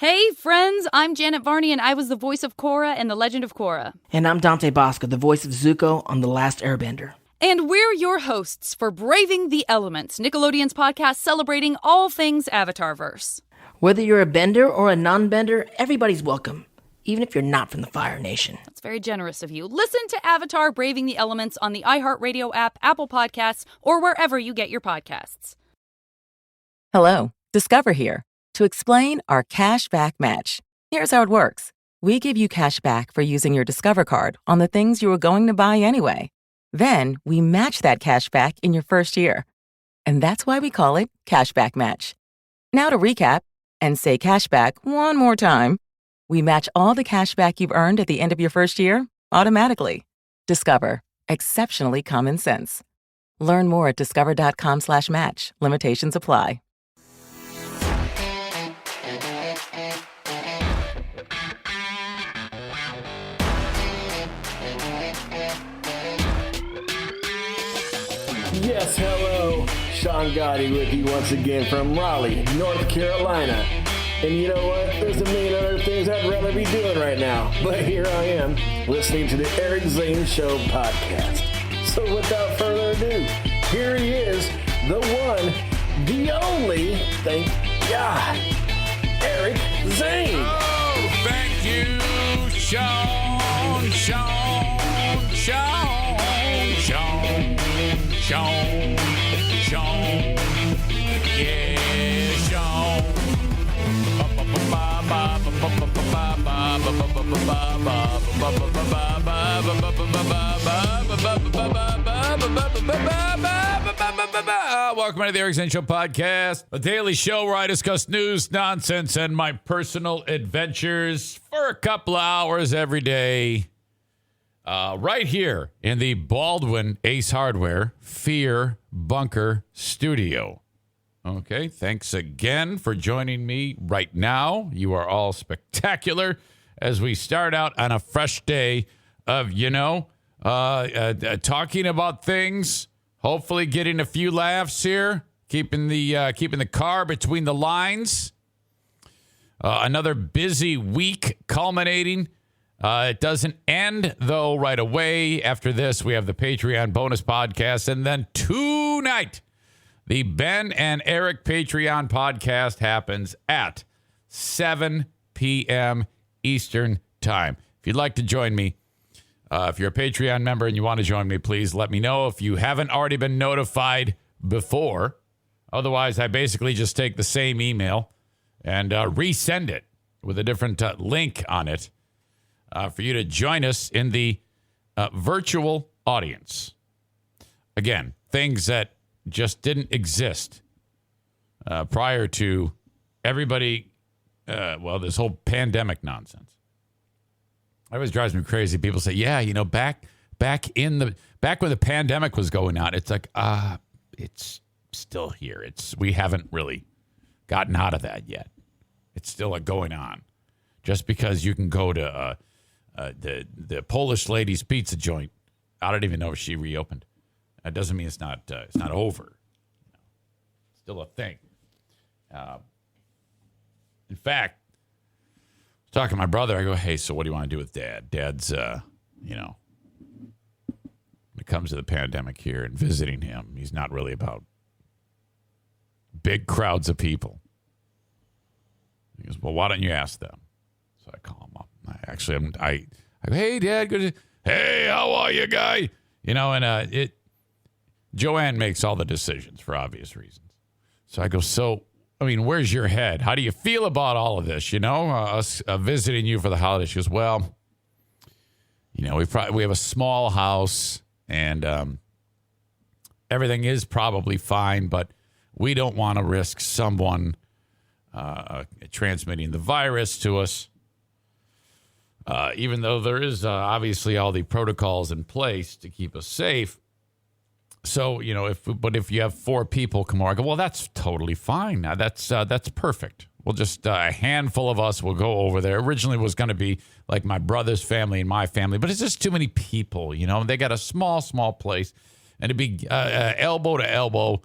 Hey, friends, I'm Janet Varney, and I was the voice of Korra in The Legend of Korra. And I'm Dante Bosco, the voice of Zuko on The Last Airbender. And we're your hosts for Braving the Elements, Nickelodeon's podcast celebrating all things Avatarverse. Whether you're a bender or a non-bender, everybody's welcome, even if you're not from the Fire Nation. That's very generous of you. Listen to Avatar Braving the Elements on the iHeartRadio app, Apple Podcasts, or wherever you get your podcasts. Hello, Discover here to explain our cash back match. Here's how it works. We give you cash back for using your Discover card on the things you were going to buy anyway. Then we match that cash back in your first year. And that's why we call it Cashback Match. Now to recap and say cashback one more time. We match all the cash back you've earned at the end of your first year automatically. Discover. Exceptionally common sense. Learn more at discover.com/match. Limitations apply. Yes, hello. Sean Gotti with you once again from Raleigh, North Carolina. And you know what? There's a million other things I'd rather be doing right now. But here I am, listening to the Eric Zane Show podcast. So without further ado, here he is, the one, the only, thank God, Eric Zane. Oh, thank you, Sean. Yeah, Sean. Welcome to the Eric Zane Show podcast, a daily show where I discuss news, nonsense, and my personal adventures for a couple of hours every day. Right here in the Baldwin Ace Hardware Fear Bunker Studio. Okay, thanks again for joining me right now. You are all spectacular as we start out on a fresh day of, talking about things, hopefully getting a few laughs here, keeping the car between the lines. Another busy week culminating. It doesn't end, though, right away. After this, we have the Patreon bonus podcast. And then tonight, the Ben and Eric Patreon podcast happens at 7 p.m. Eastern Time. If you'd like to join me, if you're a Patreon member and you want to join me, please let me know if you haven't already been notified before. Otherwise, I basically just take the same email and resend it with a different link on it. For you to join us in the virtual audience. Again, things that just didn't exist prior to everybody, this whole pandemic nonsense. It always drives me crazy. People say, yeah, back when the pandemic was going on, it's like, it's still here. We haven't really gotten out of that yet. It's still going on. Just because you can go to the Polish lady's pizza joint, I don't even know if she reopened. That doesn't mean it's not over. It's still a thing. In fact, I was talking to my brother. I go, hey, so what do you want to do with Dad? Dad's, when it comes to the pandemic here and visiting him, he's not really about big crowds of people. He goes, well, why don't you ask them? So I call him up. I go, hey, Dad, good. Hey, how are you, guy? Joanne makes all the decisions for obvious reasons. So I go, where's your head? How do you feel about all of this? Us visiting you for the holidays. She goes, well, we have a small house and everything is probably fine, but we don't want to risk someone transmitting the virus to us. Even though there is obviously all the protocols in place to keep us safe. So, if you have 4 people come over, I go, well, that's totally fine. Now, that's perfect. We'll just, a handful of us will go over there. Originally it was going to be like my brother's family and my family, but it's just too many people, They got a small place, and it'd be elbow to elbow,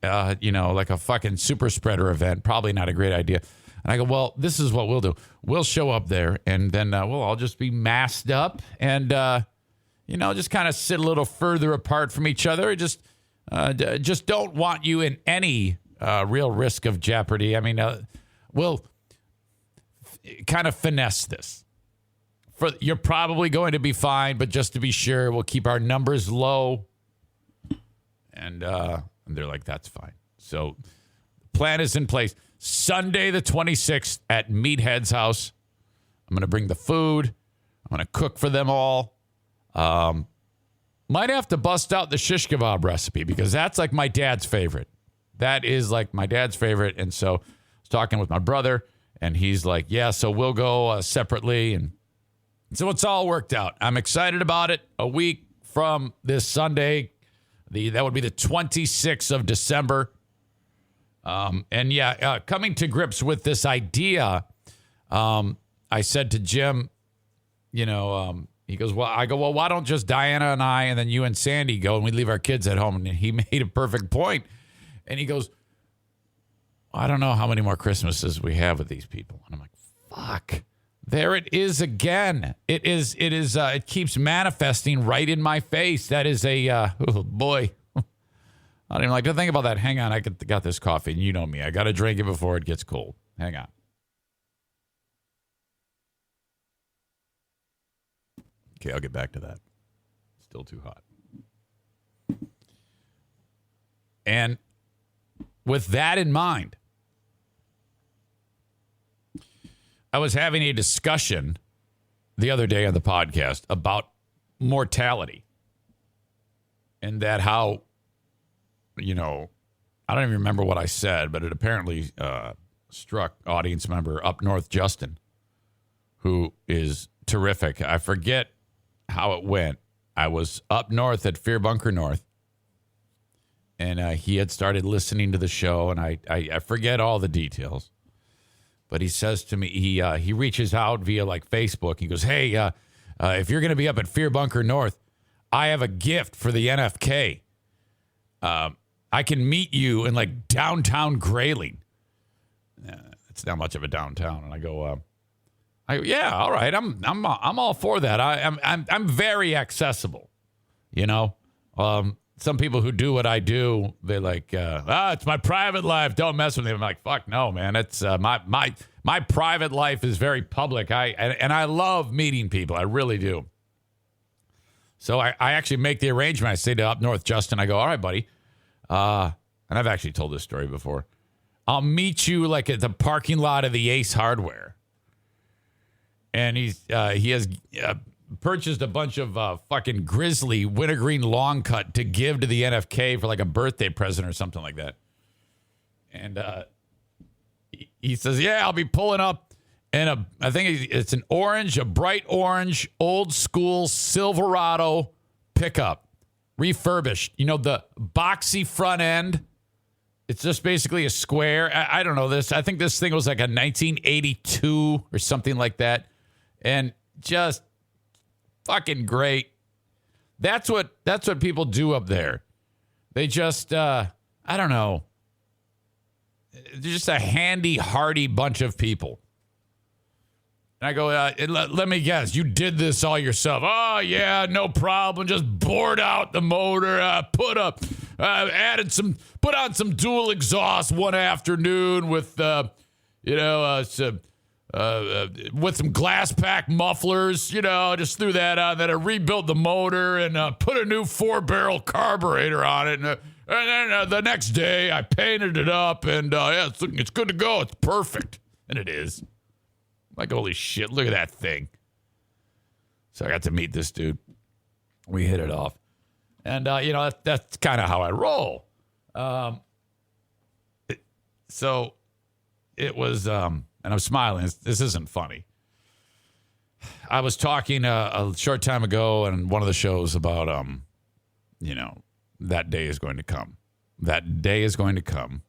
like a fucking super spreader event. Probably not a great idea. And I go, well, this is what we'll do. We'll show up there, and then we'll all just be masked up and, just kind of sit a little further apart from each other. Just don't want you in any real risk of jeopardy. I mean, we'll kind of finesse this. You're probably going to be fine, but just to be sure, we'll keep our numbers low. And they're like, that's fine. So the plan is in place. Sunday the 26th at Meathead's house. I'm going to bring the food. I'm going to cook for them all. Might have to bust out the shish kebab recipe because that's like my dad's favorite. That is like my dad's favorite. And so I was talking with my brother, and he's like, yeah, so we'll go separately. And so it's all worked out. I'm excited about it. A week from this Sunday, that would be the 26th of December. Coming to grips with this idea, I said to Jim, he goes, well, why don't just Diana and I and then you and Sandy go and we leave our kids at home? And he made a perfect point. And he goes, I don't know how many more Christmases we have with these people. And I'm like, fuck. There it is again. It keeps manifesting right in my face. That is oh boy. I don't even like to think about that. Hang on. I got this coffee, and you know me. I got to drink it before it gets cold. Hang on. Okay, I'll get back to that. Still too hot. And with that in mind, I was having a discussion the other day on the podcast about mortality and that how, I don't even remember what I said, but it apparently struck audience member up north, Justin, who is terrific. I forget how it went. I was up north at Fear Bunker North, and he had started listening to the show, and I forget all the details. But he says to me, he reaches out via like Facebook. He goes, hey, if you're going to be up at Fear Bunker North, I have a gift for the NFK. I can meet you in like downtown Grayling. It's not much of a downtown. And I go, yeah, all right. I'm all for that. I'm very accessible. Some people who do what I do, they're like, it's my private life. Don't mess with me. I'm like, fuck no, man. It's my private life is very public. I love meeting people. I really do. So I actually make the arrangement. I say to up north, Justin, I go, all right, buddy. And I've actually told this story before. I'll meet you like at the parking lot of the Ace Hardware. And he has purchased a bunch of fucking Grizzly wintergreen long cut to give to the NFK for like a birthday present or something like that. And he says, yeah, I'll be pulling up in I think it's a bright orange, old school Silverado pickup, refurbished. The boxy front end. It's just basically a square. I don't know this. I think this thing was like a 1982 or something like that. And just fucking great. That's what people do up there. They just, I don't know. They're just a handy, hardy bunch of people. And I go, let me guess, you did this all yourself. Oh, yeah, no problem. Just bored out the motor, put on some dual exhaust one afternoon with, with some glass pack mufflers, just threw that on. Then I rebuilt the motor and put a new 4-barrel carburetor on it. And then the next day I painted it up and it's good to go. It's perfect. And it is. Like, holy shit, look at that thing. So I got to meet this dude. We hit it off. And, that's kind of how I roll. So it was, and I'm smiling. This isn't funny. I was talking a short time ago on one of the shows about, that day is going to come. That day is going to come.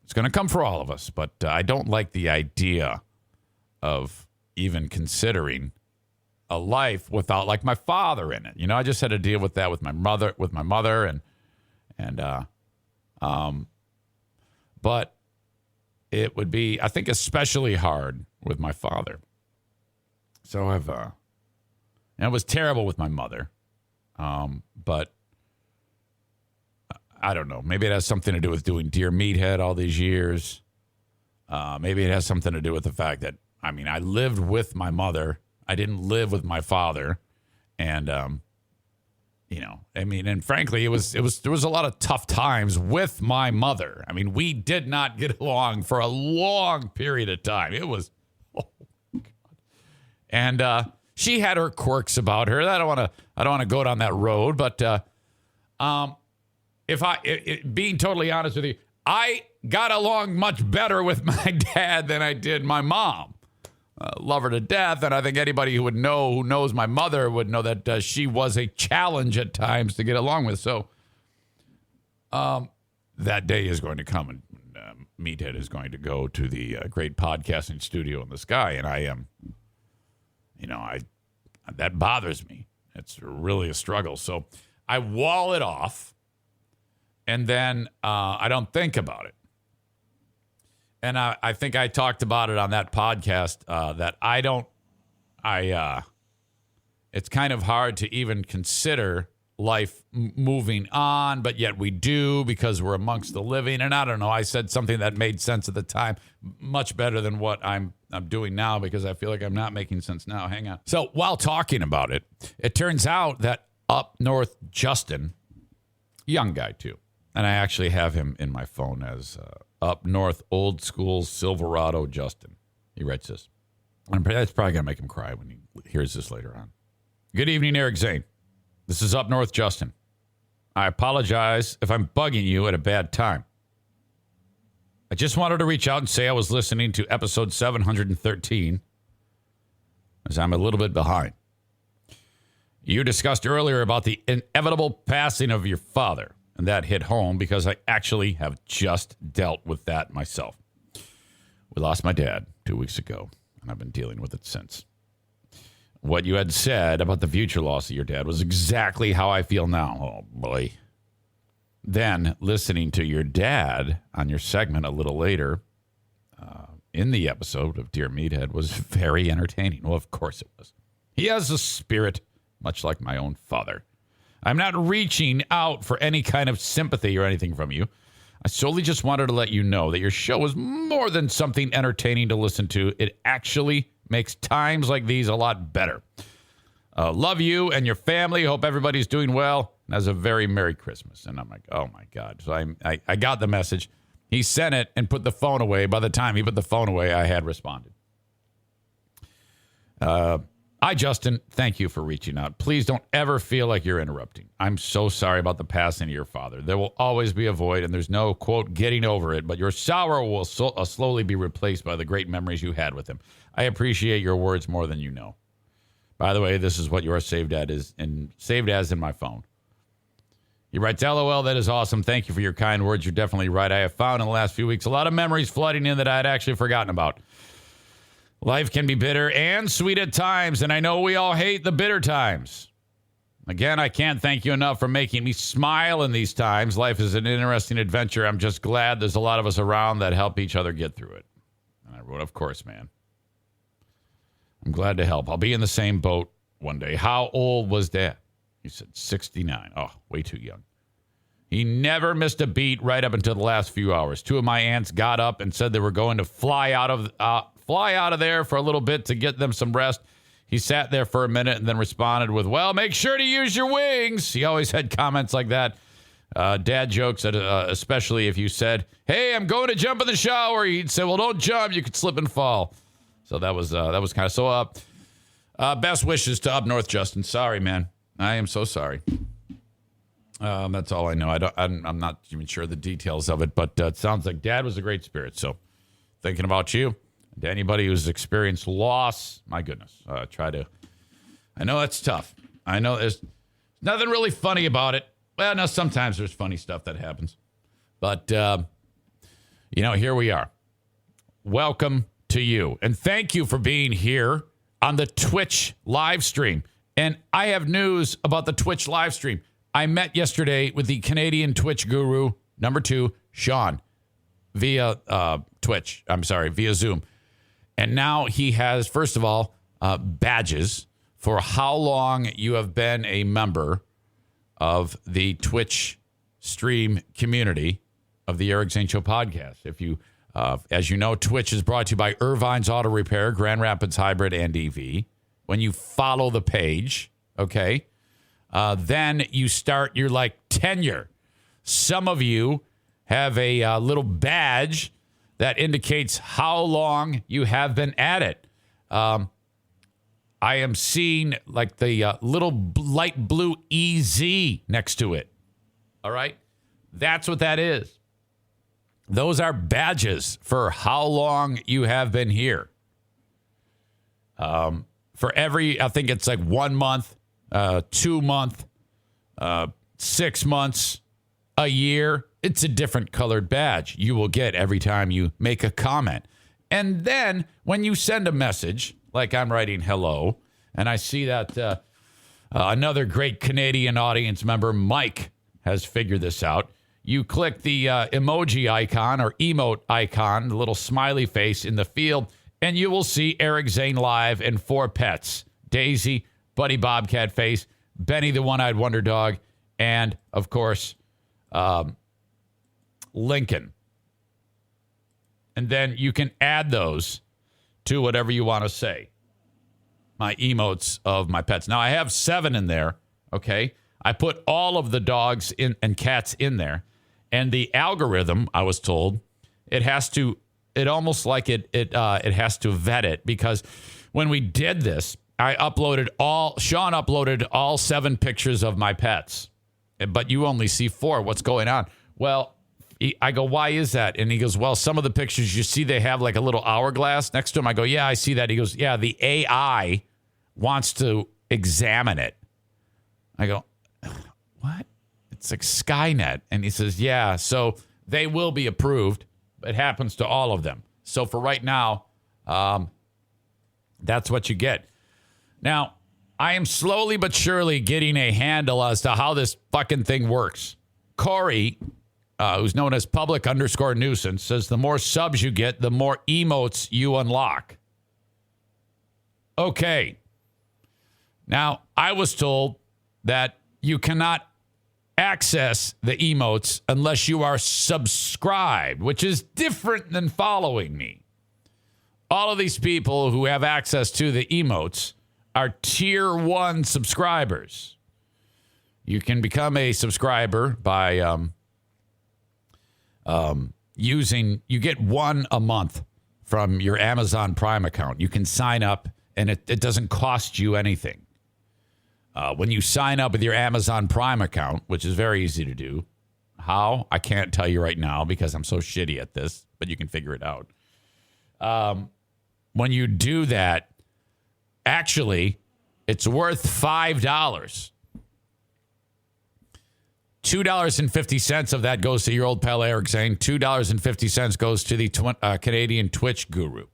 It's going to come for all of us, but I don't like the idea of even considering a life without like my father in it. I just had to deal with that with my mother but it would be, I think, especially hard with my father. So and it was terrible with my mother. But I don't know. Maybe it has something to do with doing Dear Meathead all these years. Maybe it has something to do with the fact that, I mean, I lived with my mother. I didn't live with my father. And, and frankly, there was a lot of tough times with my mother. I mean, we did not get along for a long period of time. It was, oh God. And she had her quirks about her. I don't want to go down that road, but being totally honest with you, I got along much better with my dad than I did my mom. Love her to death, and I think anybody who knows my mother would know that she was a challenge at times to get along with. So that day is going to come, and Meathead is going to go to the great podcasting studio in the sky, and I am, that bothers me. It's really a struggle. So I wall it off, and then I don't think about it. And I think I talked about it on that podcast that it's kind of hard to even consider life moving on, but yet we do because we're amongst the living. And I don't know, I said something that made sense at the time, much better than what I'm doing now because I feel like I'm not making sense now. Hang on. So while talking about it, it turns out that up north Justin, young guy too, and I actually have him in my phone as up north old school Silverado Justin. He writes this. That's probably going to make him cry when he hears this later on. Good evening, Eric Zane. This is up north Justin. I apologize if I'm bugging you at a bad time. I just wanted to reach out and say I was listening to episode 713 as I'm a little bit behind. You discussed earlier about the inevitable passing of your father. And that hit home because I actually have just dealt with that myself. We lost my dad 2 weeks ago, and I've been dealing with it since. What you had said about the future loss of your dad was exactly how I feel now. Oh, boy. Then, listening to your dad on your segment a little later in the episode of Dear Meathead was very entertaining. Well, of course it was. He has a spirit, much like my own father. I'm not reaching out for any kind of sympathy or anything from you. I solely just wanted to let you know that your show is more than something entertaining to listen to. It actually makes times like these a lot better. Love you and your family. Hope everybody's doing well. And has a very Merry Christmas. And I'm like, oh, my God. So I got the message. He sent it and put the phone away. By the time he put the phone away, I had responded. Hi, Justin. Thank you for reaching out. Please don't ever feel like you're interrupting. I'm so sorry about the passing of your father. There will always be a void, and there's no, quote, getting over it, but your sorrow will slowly be replaced by the great memories you had with him. I appreciate your words more than you know. By the way, this is what you are saved as in my phone. He writes, LOL, that is awesome. Thank you for your kind words. You're definitely right. I have found in the last few weeks a lot of memories flooding in that I had actually forgotten about. Life can be bitter and sweet at times, and I know we all hate the bitter times. Again, I can't thank you enough for making me smile in these times. Life is an interesting adventure. I'm just glad there's a lot of us around that help each other get through it. And I wrote, of course, man. I'm glad to help. I'll be in the same boat one day. How old was Dad? He said 69. Oh, way too young. He never missed a beat right up until the last few hours. 2 of my aunts got up and said they were going to fly out of there for a little bit to get them some rest. He sat there for a minute and then responded with, well, make sure to use your wings. He always had comments like that. Dad jokes, especially if you said, hey, I'm going to jump in the shower. He'd say, well, don't jump. You could slip and fall. So that was kind of so best wishes to up north, Justin. Sorry, man. I am so sorry. That's all I know. I'm not even sure the details of it, but it sounds like Dad was a great spirit. So thinking about you. To anybody who's experienced loss, my goodness, I know that's tough. I know there's nothing really funny about it. Well, no, sometimes there's funny stuff that happens. But, here we are. Welcome to you. And thank you for being here on the Twitch live stream. And I have news about the Twitch live stream. I met yesterday with the Canadian Twitch guru, number 2, Sean, via Twitch. I'm sorry, via Zoom. And now he has, first of all, badges for how long you have been a member of the Twitch stream community of the Eric Zane Show podcast. If you, as you know, Twitch is brought to you by Irvine's Auto Repair, Grand Rapids Hybrid, and EV. When you follow the page, okay, then you start your tenure. Some of you have a little badge that indicates how long you have been at it. I am seeing the little light blue EZ next to it. All right? That's what that is. Those are badges for how long you have been here. For every, I think it's 1 month, 2 month, 6 months, a year. It's a different colored badge you will get every time you make a comment. And then when you send a message, like I'm writing hello, and I see that another great Canadian audience member, Mike, has figured this out. You click the emoji icon or emote icon, the little smiley face in the field, and you will see Eric Zane live and 4 pets. Daisy, Buddy Bobcat Face, Benny the One-Eyed Wonder Dog, and, of course, Lincoln. And then you can add those to whatever you want to say. My emotes of my pets. Now, I have 7 in there, okay? I put all of the dogs in and cats in there. And the algorithm, I was told, it has to vet it, because when we did this, Sean uploaded all 7 pictures of my pets, but you only see 4. What's going on? Well, I go, why is that? And he goes, well, some of the pictures you see, they have a little hourglass next to them. I go, yeah, I see that. He goes, yeah, the AI wants to examine it. I go, what? It's like Skynet. And he says, yeah, so they will be approved. It happens to all of them. So for right now, that's what you get. Now, I am slowly but surely getting a handle as to how this fucking thing works. Corey, who's known as public_nuisance, says the more subs you get, the more emotes you unlock. Okay. Now, I was told that you cannot access the emotes unless you are subscribed, which is different than following me. All of these people who have access to the emotes are tier 1 subscribers. You can become a subscriber by you get 1 a month from your Amazon Prime account. You can sign up, and it doesn't cost you anything. When you sign up with your Amazon Prime account, which is very easy to do. How? I can't tell you right now because I'm so shitty at this, but you can figure it out. When you do that, actually, it's worth $5. $2.50 of that goes to your old pal Eric Zane. $2.50 goes to the Canadian Twitch guru.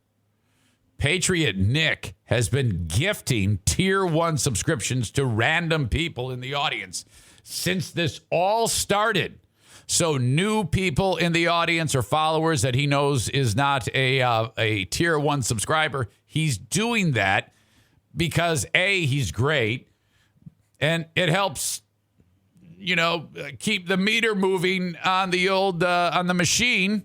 Patriot Nick has been gifting tier 1 subscriptions to random people in the audience since this all started. So new people in the audience or followers that he knows is not a tier 1 subscriber, he's doing that because A, he's great, and it helps, keep the meter moving on the old on the machine,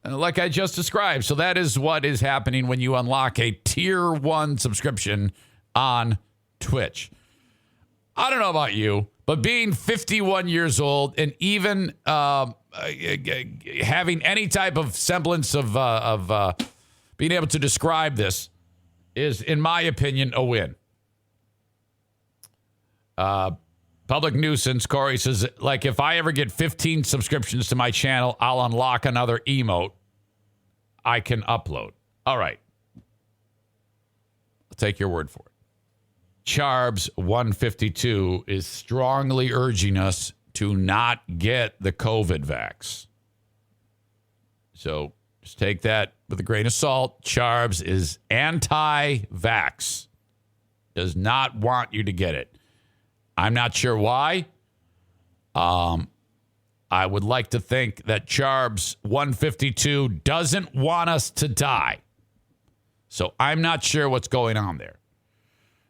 like I just described. So that is what is happening when you unlock a tier 1 subscription on Twitch. I don't know about you, but being 51 years old and even having any type of semblance of being able to describe this is, in my opinion, a win. Public nuisance, Corey says, if I ever get 15 subscriptions to my channel, I'll unlock another emote I can upload. All right. I'll take your word for it. Charbs 152 is strongly urging us to not get the COVID vax. So just take that with a grain of salt. Charbs is anti-vax. Does not want you to get it. I'm not sure why. I would like to think that Charbs 152 doesn't want us to die. So I'm not sure what's going on there.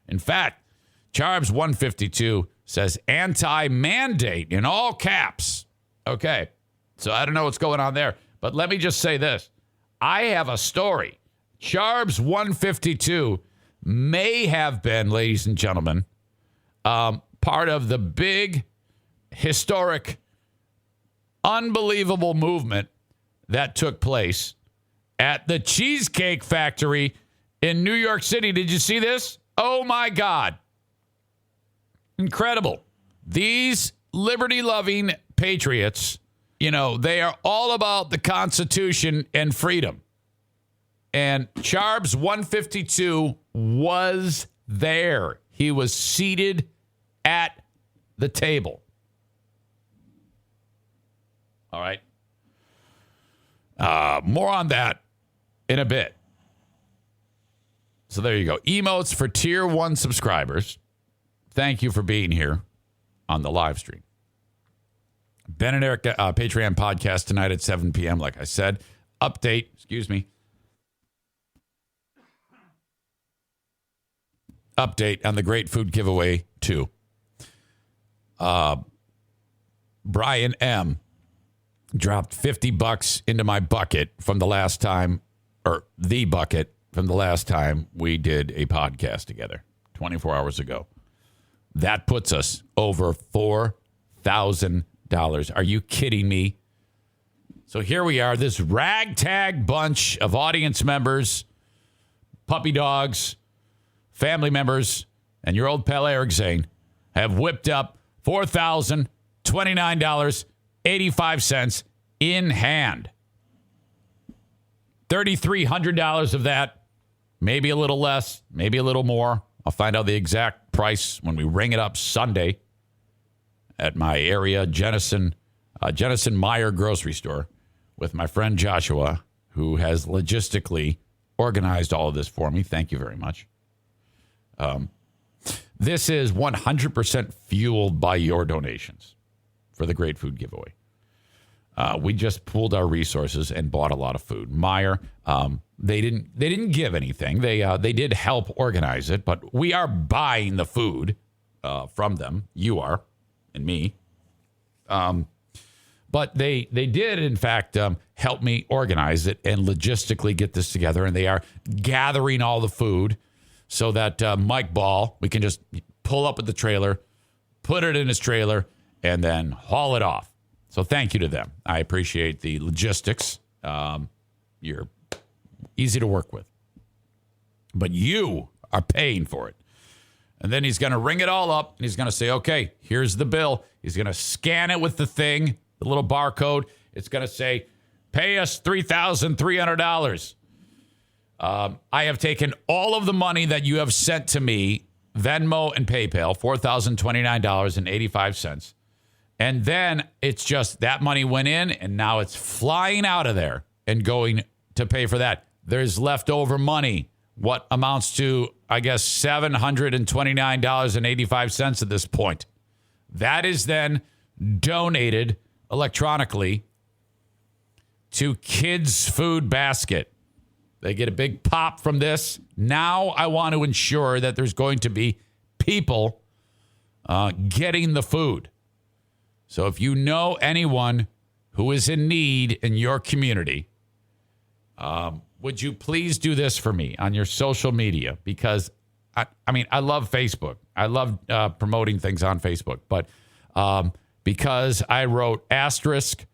In fact, Charbs 152 says anti-mandate in all caps. Okay, so I don't know what's going on there. But let me just say this. I have a story. Charbs 152 may have been, ladies and gentlemen, part of the big, historic, unbelievable movement that took place at the Cheesecake Factory in New York City. Did you see this? Oh, my God. Incredible. These liberty-loving patriots, you know, they are all about the Constitution and freedom. And Charbs 152 was there. He was seated at the table. All right. More on that in a bit. So there you go. Emotes for Tier 1 subscribers. Thank you for being here on the live stream. Ben and Eric Patreon podcast tonight at 7 p.m. Like I said, update on the Great Food Giveaway 2. Brian M. dropped $50 into my bucket from the last time, or the bucket from the last time we did a podcast together 24 hours ago. That puts us over $4,000. Are you kidding me? So here we are, this ragtag bunch of audience members, puppy dogs, family members, and your old pal Eric Zane have whipped up $4,029.85 in hand. $3,300 of that, maybe a little less, maybe a little more. I'll find out the exact price when we ring it up Sunday at my area Jennison Meyer grocery store with my friend Joshua, who has logistically organized all of this for me. Thank you very much. This is 100% fueled by your donations for the Great Food Giveaway. We just pooled our resources and bought a lot of food. Meyer, they didn't give anything. They did help organize it, but we are buying the food from them. You are, and me. But they did, in fact, help me organize it and logistically get this together. And they are gathering all the food so that Mike Ball, we can just pull up with the trailer, put it in his trailer, and then haul it off. So thank you to them. I appreciate the logistics. You're easy to work with. But you are paying for it. And then he's going to ring it all up, and he's going to say, okay, here's the bill. He's going to scan it with the thing, the little barcode. It's going to say, pay us $3,300. I have taken all of the money that you have sent to me, Venmo and PayPal, $4,029.85. And then it's just that money went in, and now it's flying out of there and going to pay for that. There's leftover money, what amounts to, I guess, $729.85 at this point. That is then donated electronically to Kids Food Basket. They get a big pop from this. Now I want to ensure that there's going to be people getting the food. So if you know anyone who is in need in your community, would you please do this for me on your social media? Because, I love Facebook. I love promoting things on Facebook. But because I wrote asterisk,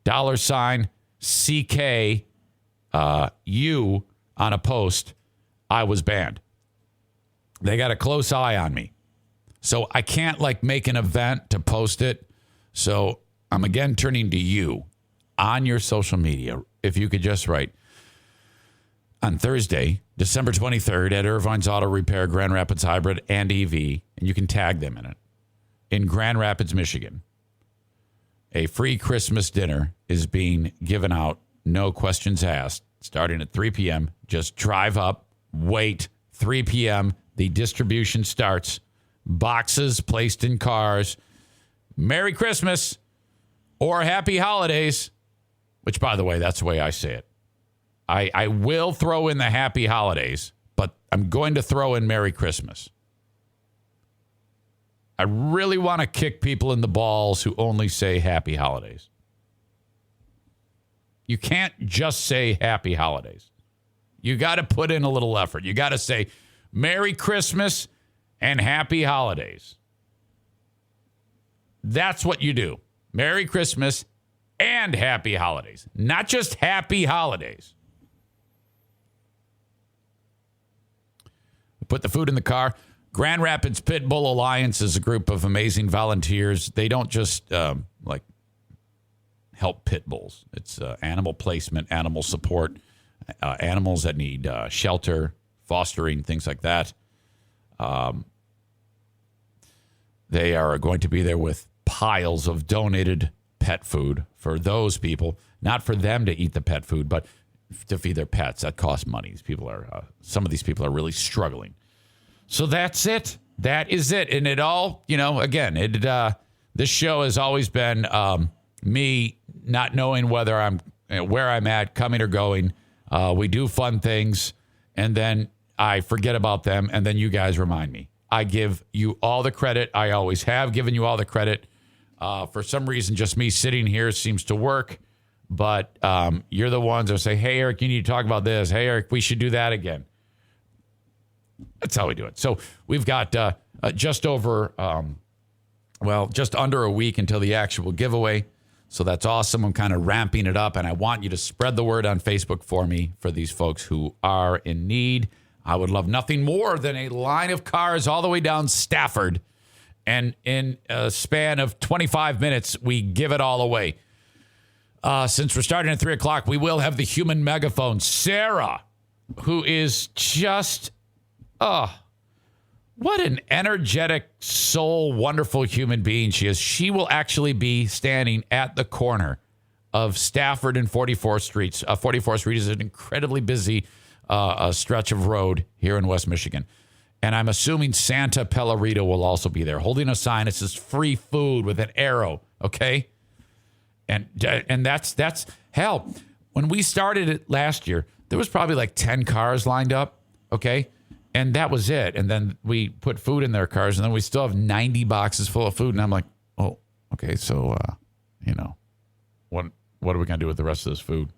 $CK, you on a post, I was banned. They got a close eye on me. So I can't make an event to post it. So I'm again turning to you on your social media. If you could just write on Thursday, December 23rd at Irvine's Auto Repair, Grand Rapids Hybrid and EV, and you can tag them in it, in Grand Rapids, Michigan. A free Christmas dinner is being given out, no questions asked, starting at 3 p.m. Just drive up, wait, 3 p.m. The distribution starts. Boxes placed in cars. Merry Christmas, or happy holidays, which, by the way, that's the way I say it. I will throw in the happy holidays, but I'm going to throw in Merry Christmas. I really want to kick people in the balls who only say happy holidays. You can't just say happy holidays. You got to put in a little effort. You got to say Merry Christmas and happy holidays. That's what you do. Merry Christmas and happy holidays, not just happy holidays. Put the food in the car. Grand Rapids Pit Bull Alliance is a group of amazing volunteers. They don't just help pit bulls. It's animal placement, animal support, animals that need shelter, fostering, things like that. They are going to be there with piles of donated pet food for those people, not for them to eat the pet food, but to feed their pets. That costs money. These people are, some of these people are really struggling. So that's it. That is it. And it all, again, this show has always been me not knowing whether I'm where I'm at, coming or going. We do fun things, and then I forget about them, and then you guys remind me. I give you all the credit. I always have given you all the credit. For some reason, just me sitting here seems to work. But you're the ones that say, hey, Eric, you need to talk about this. Hey, Eric, we should do that again. That's how we do it. So we've got just under a week until the actual giveaway. So that's awesome. I'm kind of ramping it up, and I want you to spread the word on Facebook for me for these folks who are in need. I would love nothing more than a line of cars all the way down Stafford. And in a span of 25 minutes, we give it all away. Since we're starting at 3 o'clock, we will have the human megaphone. Sarah, who is just, what an energetic, soul, wonderful human being she is. She will actually be standing at the corner of Stafford and 44th Street. 44th Street is an incredibly busy stretch of road here in West Michigan. And I'm assuming Santa Pellerito will also be there, holding a sign that says free food with an arrow, okay? And that's hell. When we started it last year, there was probably like 10 cars lined up, okay? And that was it. And then we put food in their cars, and then we still have 90 boxes full of food. And I'm like, oh, okay, so, what are we going to do with the rest of this food?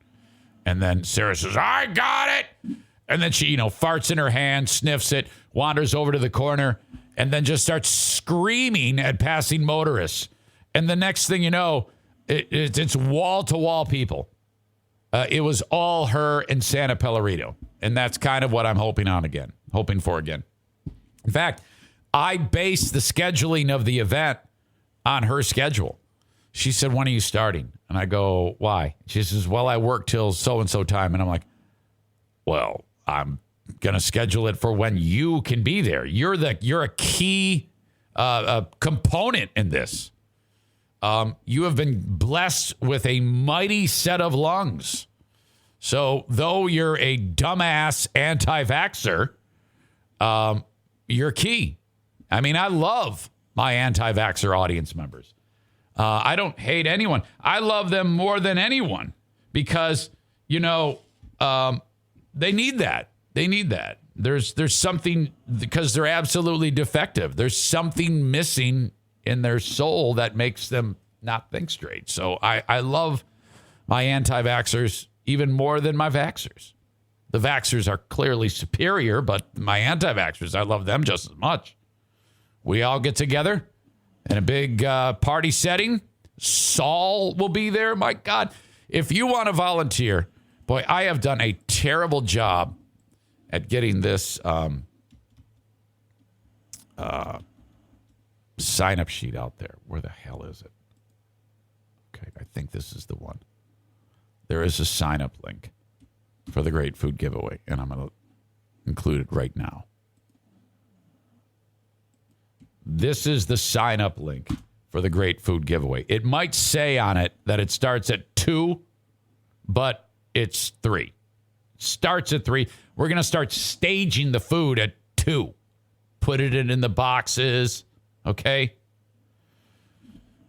And then Sarah says, I got it. And then she, farts in her hand, sniffs it, wanders over to the corner, and then just starts screaming at passing motorists. And the next thing you know, it's wall-to-wall people. It was all her and Santa Pellerito. And that's kind of what I'm hoping for again. In fact, I based the scheduling of the event on her schedule. She said, when are you starting? And I go, why? She says, well, I work till so-and-so time. And I'm like, well, I'm going to schedule it for when you can be there. You're a key component in this. You have been blessed with a mighty set of lungs. So though you're a dumbass anti-vaxxer, you're key. I mean, I love my anti-vaxxer audience members. I don't hate anyone. I love them more than anyone because, they need that. They need that. There's something, because they're absolutely defective. There's something missing in their soul that makes them not think straight. So I love my anti-vaxxers even more than my vaxxers. The vaxxers are clearly superior, but my anti-vaxxers, I love them just as much. We all get together in a big party setting. Saul will be there. My God, if you want to volunteer, boy, I have done a terrible job at getting this sign-up sheet out there. Where the hell is it? Okay, I think this is the one. There is a sign-up link for the Great Food Giveaway, and I'm going to include it right now. This is the sign-up link for the Great Food Giveaway. It might say on it that it starts at 2, but it's 3. Starts at 3. We're going to start staging the food at 2. Put it in the boxes, okay?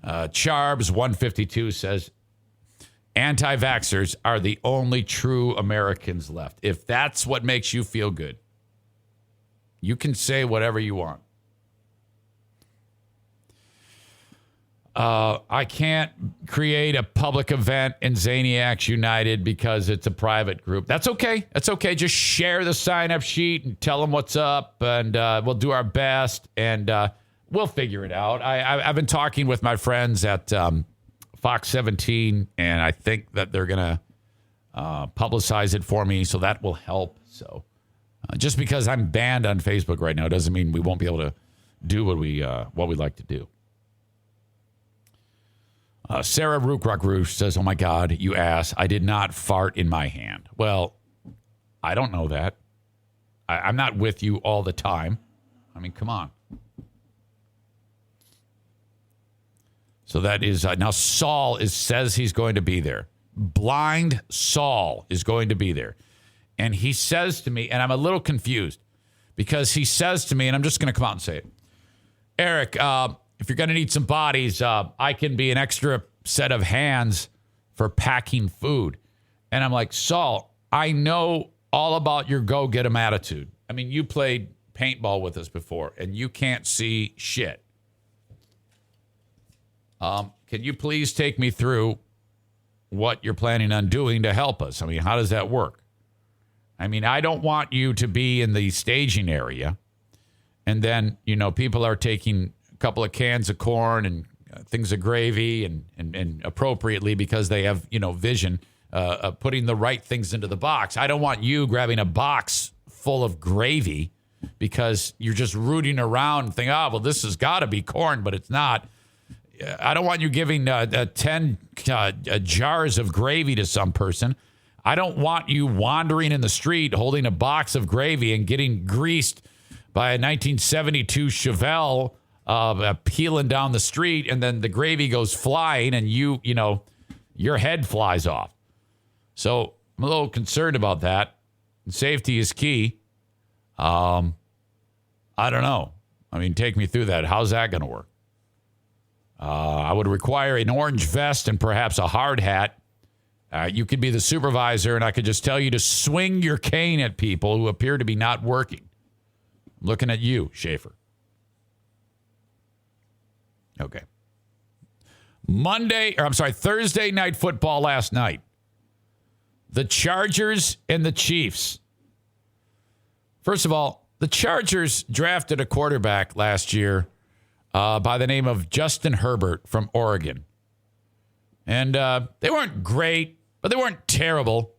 Charbs 152 says, anti-vaxxers are the only true Americans left. If that's what makes you feel good, you can say whatever you want. I can't create a public event in Zaniacs United because it's a private group. That's okay. That's okay. Just share the sign-up sheet and tell them what's up, and we'll do our best, and we'll figure it out. I've been talking with my friends at Fox 17, and I think that they're going to publicize it for me, so that will help. So just because I'm banned on Facebook right now doesn't mean we won't be able to do what we like to do. Sarah Rookrock says, oh, my God, you ass. I did not fart in my hand. Well, I don't know that. I'm not with you all the time. I mean, come on. So that is, now Saul says he's going to be there. Blind Saul is going to be there. And he says to me, and I'm a little confused, because he says to me, and I'm just going to come out and say it, Eric, if you're going to need some bodies, I can be an extra set of hands for packing food. And I'm like, Saul, I know all about your go-get-'em attitude. I mean, you played paintball with us before, and you can't see shit. Can you please take me through what you're planning on doing to help us? I mean, how does that work? I mean, I don't want you to be in the staging area, and then, people are taking couple of cans of corn and things of gravy and appropriately because they have, vision, putting the right things into the box. I don't want you grabbing a box full of gravy because you're just rooting around and think, well, this has got to be corn, but it's not. I don't want you giving 10 jars of gravy to some person. I don't want you wandering in the street holding a box of gravy and getting greased by a 1972 Chevelle peeling down the street, and then the gravy goes flying, and your head flies off. So I'm a little concerned about that. Safety is key. I don't know. I mean, take me through that. How's that going to work? I would require an orange vest and perhaps a hard hat. You could be the supervisor, and I could just tell you to swing your cane at people who appear to be not working. I'm looking at you, Schaefer. Okay. Thursday night football last night. The Chargers and the Chiefs. First of all, the Chargers drafted a quarterback last year by the name of Justin Herbert from Oregon. And they weren't great, but they weren't terrible.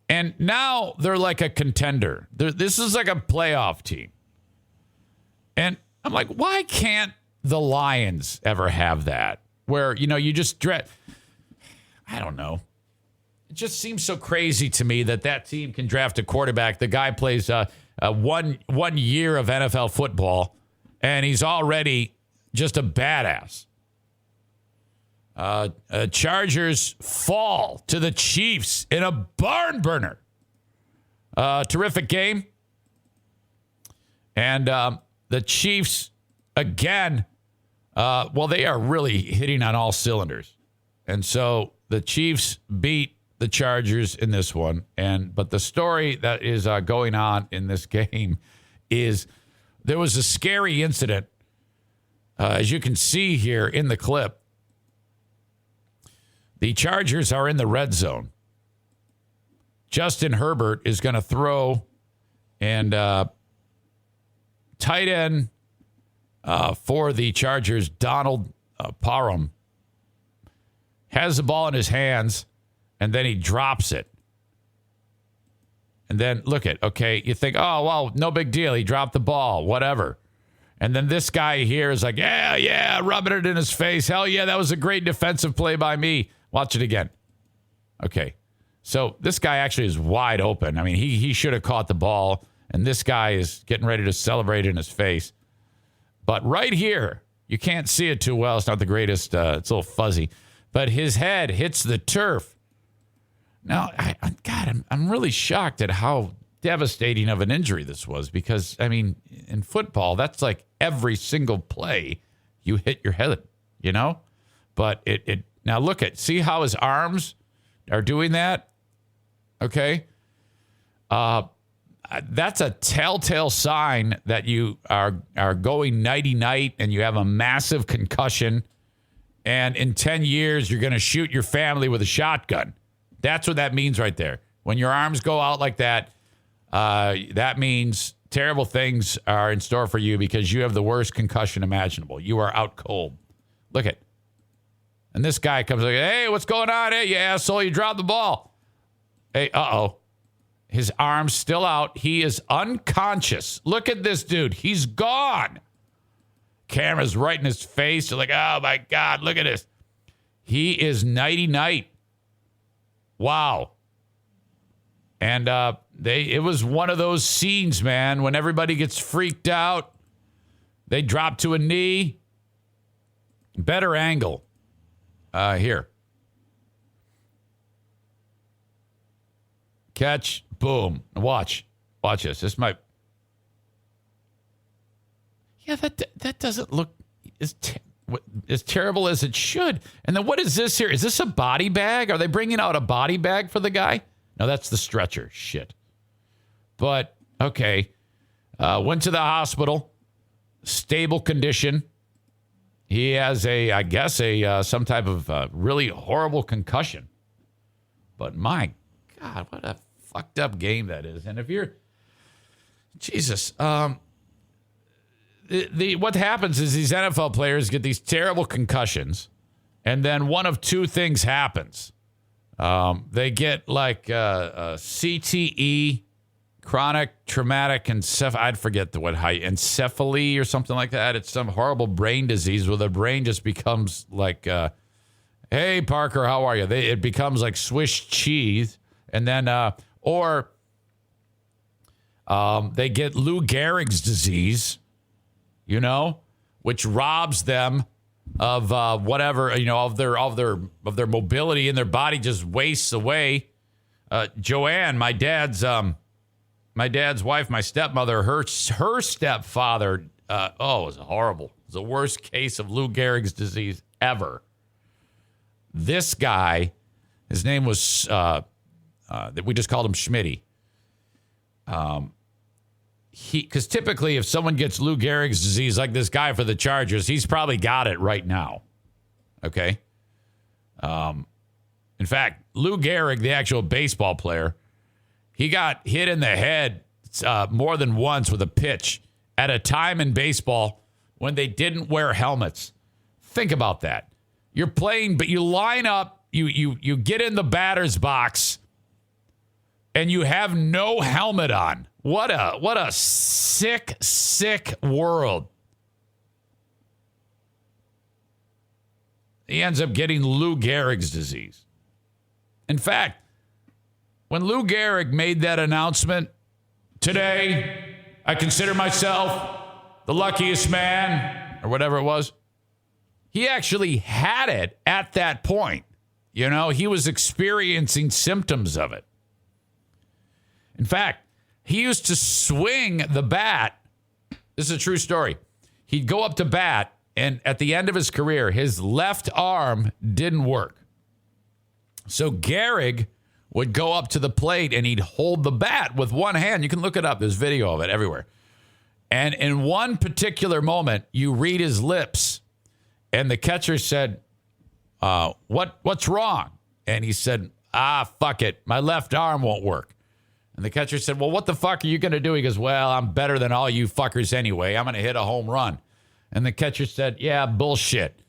And now they're like a contender. This is like a playoff team. And I'm like, why can't the Lions ever have that? Where, you just I don't know. It just seems so crazy to me that team can draft a quarterback. The guy plays one year of NFL football, and he's already just a badass. Chargers fall to the Chiefs in a barn burner. Terrific game. And the Chiefs, again, they are really hitting on all cylinders. And so the Chiefs beat the Chargers in this one. But the story that is going on in this game is there was a scary incident, as you can see here in the clip. The Chargers are in the red zone. Justin Herbert is going to throw, and tight end for the Chargers, Donald Parham, has the ball in his hands, and then he drops it. And then, you think, oh, well, no big deal. He dropped the ball, whatever. And then this guy here is like, yeah, rubbing it in his face. Hell yeah, that was a great defensive play by me. Watch it again. Okay. So this guy actually is wide open. I mean, he should have caught the ball, and this guy is getting ready to celebrate in his face. But right here, you can't see it too well. It's not the greatest. It's a little fuzzy. But his head hits the turf. Now, I'm really shocked at how devastating of an injury this was, because, I mean, in football, that's like every single play you hit your head But it now see how his arms are doing that? Okay. That's a telltale sign that you are going nighty-night and you have a massive concussion. And in 10 years, you're going to shoot your family with a shotgun. That's what that means right there. When your arms go out like that, that means terrible things are in store for you because you have the worst concussion imaginable. You are out cold. Look at. And this guy comes like, hey, what's going on? Hey, you asshole, you dropped the ball. Hey, uh-oh. His arm's still out. He is unconscious. Look at this dude. He's gone. Camera's right in his face. You're like, oh, my God, look at this. He is nighty-night. Wow. And it was one of those scenes, man, when everybody gets freaked out. They drop to a knee. Better angle. Here. Catch. Boom. Watch this. This might. Yeah, that doesn't look as terrible as it should. And then what is this here? Is this a body bag? Are they bringing out a body bag for the guy? No, that's the stretcher. Shit. But, okay. Went to the hospital. Stable condition. He has I guess some type of really horrible concussion. But my God, what a fucked up game that is. And if you're, Jesus, what happens is these NFL players get these terrible concussions, and then one of two things happens. They get like CTE, chronic traumatic encephaly or something like that. It's some horrible brain disease where the brain just becomes like, hey, Parker, how are you? It becomes like Swiss cheese. And then, or they get Lou Gehrig's disease, which robs them of whatever, of their mobility, and their body just wastes away. Joanne, my dad's wife, my stepmother, her stepfather, it was horrible. It was the worst case of Lou Gehrig's disease ever. This guy, his name was, we just called him Schmitty. Because typically if someone gets Lou Gehrig's disease like this guy for the Chargers, he's probably got it right now. Okay. In fact, Lou Gehrig, the actual baseball player, he got hit in the head more than once with a pitch at a time in baseball when they didn't wear helmets. Think about that. You're playing, but you line up, you get in the batter's box, and you have no helmet on. What a sick, sick world. He ends up getting Lou Gehrig's disease. In fact, when Lou Gehrig made that announcement, today I consider myself the luckiest man, or whatever it was, he actually had it at that point. He was experiencing symptoms of it. In fact, he used to swing the bat. This is a true story. He'd go up to bat, and at the end of his career, his left arm didn't work. So Gehrig would go up to the plate, and he'd hold the bat with one hand. You can look it up. There's video of it everywhere. And in one particular moment, you read his lips, and the catcher said, what's wrong? And he said, fuck it. My left arm won't work. And the catcher said, well, what the fuck are you going to do? He goes, well, I'm better than all you fuckers anyway. I'm going to hit a home run. And the catcher said, yeah, bullshit.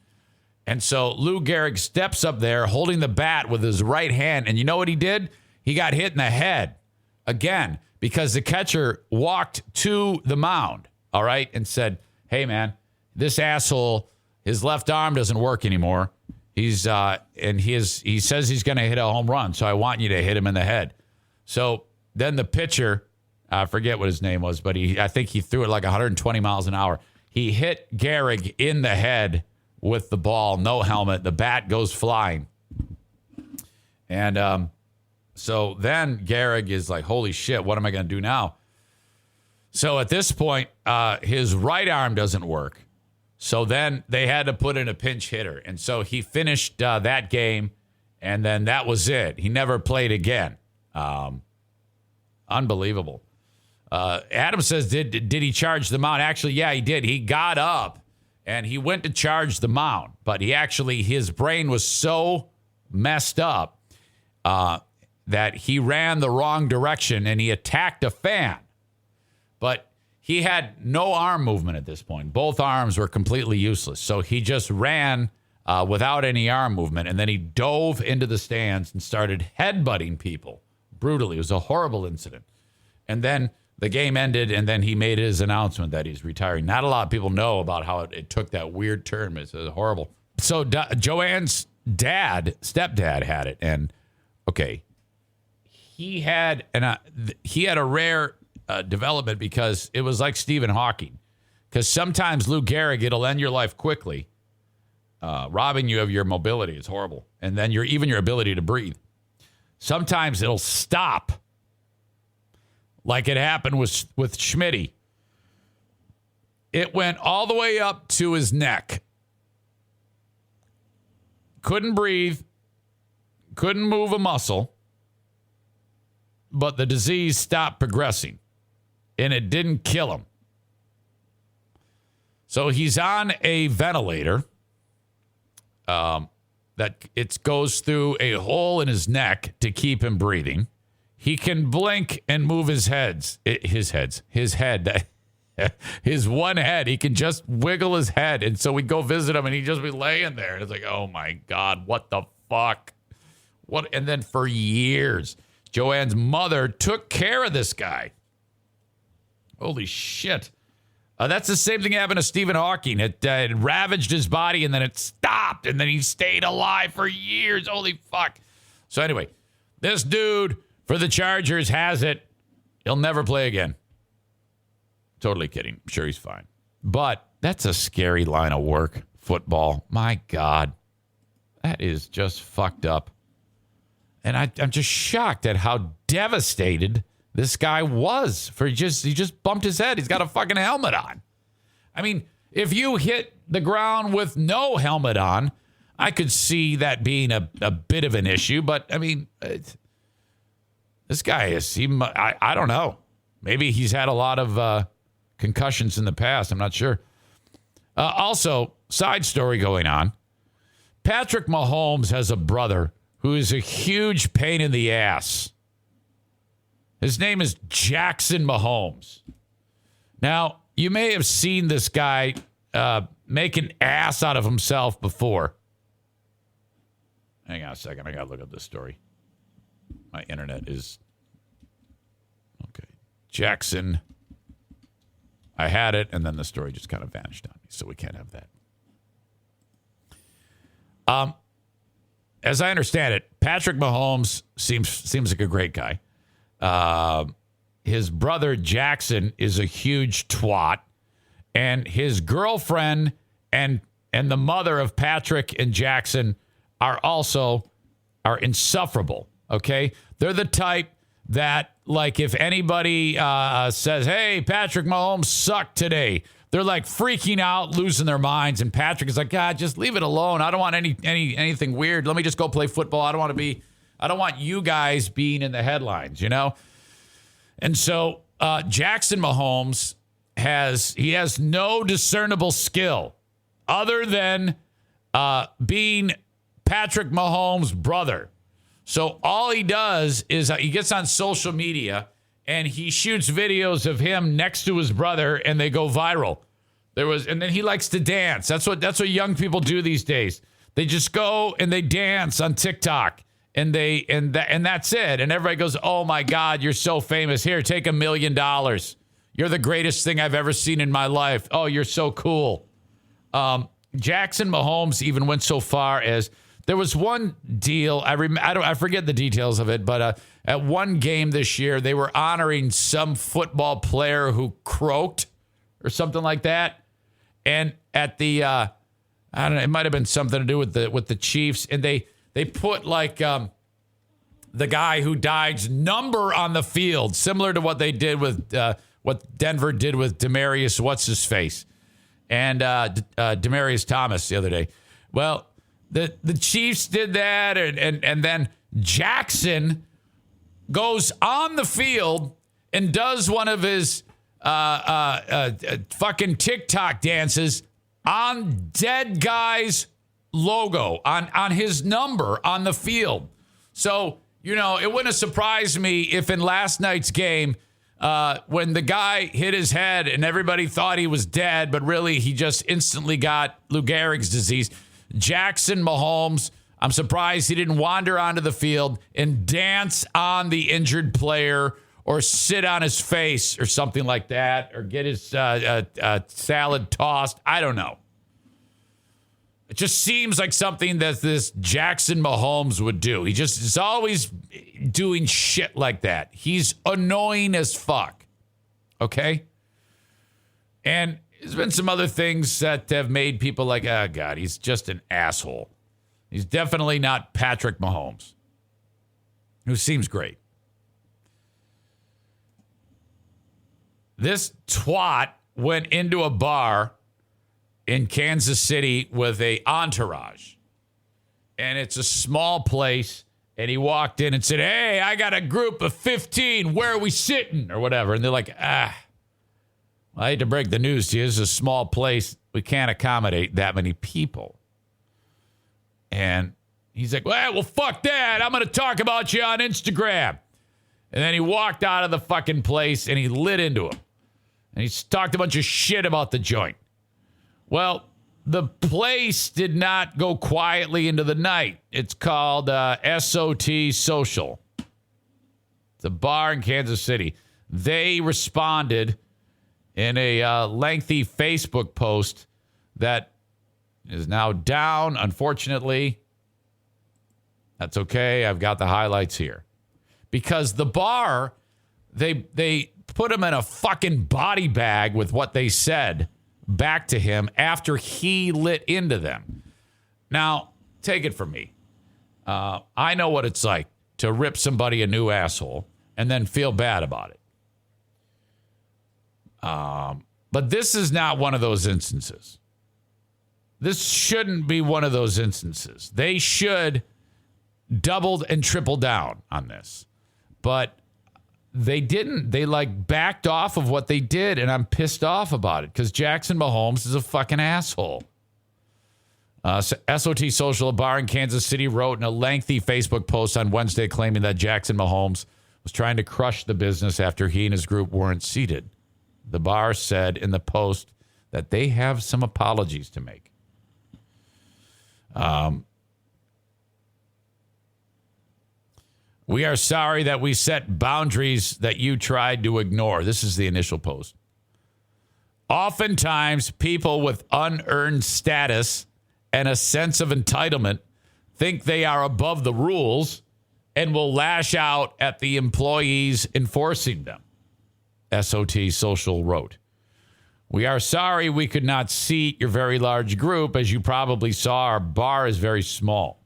And so Lou Gehrig steps up there holding the bat with his right hand. And you know what he did? He got hit in the head again because the catcher walked to the mound, all right, and said, hey, man, this asshole, his left arm doesn't work anymore. He says he's going to hit a home run, so I want you to hit him in the head. So then the pitcher, I forget what his name was, but I think he threw it like 120 miles an hour. He hit Gehrig in the head with the ball, no helmet. The bat goes flying. And so then Gehrig is like, holy shit, what am I going to do now? So at this point, his right arm doesn't work. So then they had to put in a pinch hitter. And so he finished that game, and then that was it. He never played again. Unbelievable. Adam says, did he charge the mound? Actually, yeah, he did. He got up, and he went to charge the mound. But his brain was so messed up that he ran the wrong direction, and he attacked a fan. But he had no arm movement at this point. Both arms were completely useless. So he just ran without any arm movement, and then he dove into the stands and started headbutting people brutally. It was a horrible incident. And then the game ended, and then he made his announcement that he's retiring. Not a lot of people know about how it took that weird turn. It's horrible. So Joanne's stepdad had it, and okay, he had a rare development because it was like Stephen Hawking. Because sometimes Lou Gehrig, it'll end your life quickly, robbing you of your mobility. It's horrible, and then your ability to breathe. Sometimes it'll stop, like it happened with Schmitty. It went all the way up to his neck. Couldn't breathe, couldn't move a muscle, but the disease stopped progressing, and it didn't kill him. So he's on a ventilator that it goes through a hole in his neck to keep him breathing. He can blink and move his head. His one head. He can just wiggle his head. And so we go visit him, and he'd just be laying there. It's like, oh, my God, what the fuck? What? And then for years, Joanne's mother took care of this guy. Holy shit. That's the same thing happened to Stephen Hawking. It ravaged his body, and then it stopped, and then he stayed alive for years. Holy fuck. So anyway, this dude for the Chargers has it. He'll never play again. Totally kidding. I'm sure he's fine. But that's a scary line of work, football. My God. That is just fucked up. And I'm just shocked at how devastated this guy was. He just bumped his head. He's got a fucking helmet on. I mean, if you hit the ground with no helmet on, I could see that being a bit of an issue. But, I mean, this guy I don't know. Maybe he's had a lot of concussions in the past. I'm not sure. Also, side story going on. Patrick Mahomes has a brother who is a huge pain in the ass. His name is Jackson Mahomes. Now, you may have seen this guy make an ass out of himself before. Hang on a second. I got to look up this story. My internet is... Okay. Jackson. I had it, and then the story just kind of vanished on me, so we can't have that. As I understand it, Patrick Mahomes seems like a great guy. His brother Jackson is a huge twat, and his girlfriend and the mother of Patrick and Jackson are insufferable. Okay, they're the type that, like, if anybody says, "Hey, Patrick Mahomes sucked today," they're like freaking out, losing their minds, and Patrick is like, "God, just leave it alone. I don't want anything weird. Let me just go play football. I don't want you guys being in the headlines, you know?" And so Jackson Mahomes has no discernible skill other than being Patrick Mahomes' brother. So all he does is he gets on social media and he shoots videos of him next to his brother, and they go viral. And then he likes to dance. That's what young people do these days. They just go and they dance on TikTok. And that's it. And everybody goes, "Oh my God, you're so famous. Here, take $1 million. You're the greatest thing I've ever seen in my life. Oh, you're so cool." Jackson Mahomes even went so far as there was one deal. I forget the details of it, but at one game this year, they were honoring some football player who croaked or something like that. And at the I don't know, it might have been something to do with the Chiefs, and they put like the guy who died's number on the field, similar to what they did with what Denver did with Demarius what's his face. and Demaryius Thomas the other day. Well, the Chiefs did that, and then Jackson goes on the field and does one of his fucking TikTok dances on dead guy's logo, on his number on the field. So, you know, it wouldn't have surprised me if in last night's game, when the guy hit his head and everybody thought he was dead, but really he just instantly got Lou Gehrig's disease. Jackson Mahomes, I'm surprised he didn't wander onto the field and dance on the injured player or sit on his face or something like that, or get his salad tossed. I don't know. It just seems like something that this Jackson Mahomes would do. He just is always doing shit like that. He's annoying as fuck. Okay? And there's been some other things that have made people like, oh, God, he's just an asshole. He's definitely not Patrick Mahomes, who seems great. This twat went into a bar in Kansas City with a entourage. And it's a small place. And he walked in and said, hey, I got a group of 15. Where are we sitting? Or whatever. And they're like, I hate to break the news to you. This is a small place. We can't accommodate that many people. And he's like, well, fuck that. I'm going to talk about you on Instagram. And then he walked out of the fucking place and he lit into him. And he talked a bunch of shit about the joint. Well, the place did not go quietly into the night. It's called SOT Social. It's a bar in Kansas City. They responded in a lengthy Facebook post that is now down, unfortunately. That's okay. I've got the highlights here. Because the bar, they put him in a fucking body bag with what they said back to him after he lit into them. Now, take it from me. I know what it's like to rip somebody a new asshole and then feel bad about it. But this is not one of those instances. This shouldn't be one of those instances. They should double and triple down on this. But they didn't. They backed off of what they did, and I'm pissed off about it because Jackson Mahomes is a fucking asshole. SOT Social, a bar in Kansas City, wrote in a lengthy Facebook post on Wednesday claiming that Jackson Mahomes was trying to crush the business after he and his group weren't seated. The bar said in the post that they have some apologies to make. We are sorry that we set boundaries that you tried to ignore. This is the initial post. Oftentimes, people with unearned status and a sense of entitlement think they are above the rules and will lash out at the employees enforcing them. SOT Social wrote. We are sorry we could not seat your very large group. As you probably saw, our bar is very small.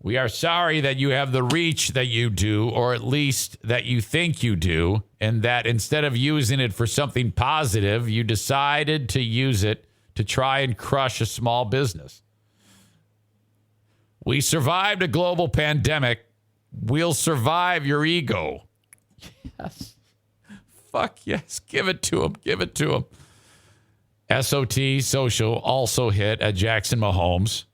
We are sorry that you have the reach that you do, or at least that you think you do, and that instead of using it for something positive, you decided to use it to try and crush a small business. We survived a global pandemic. We'll survive your ego. Yes. Fuck yes. Give it to him. Give it to him. SOT Social also hit at Jackson Mahomes.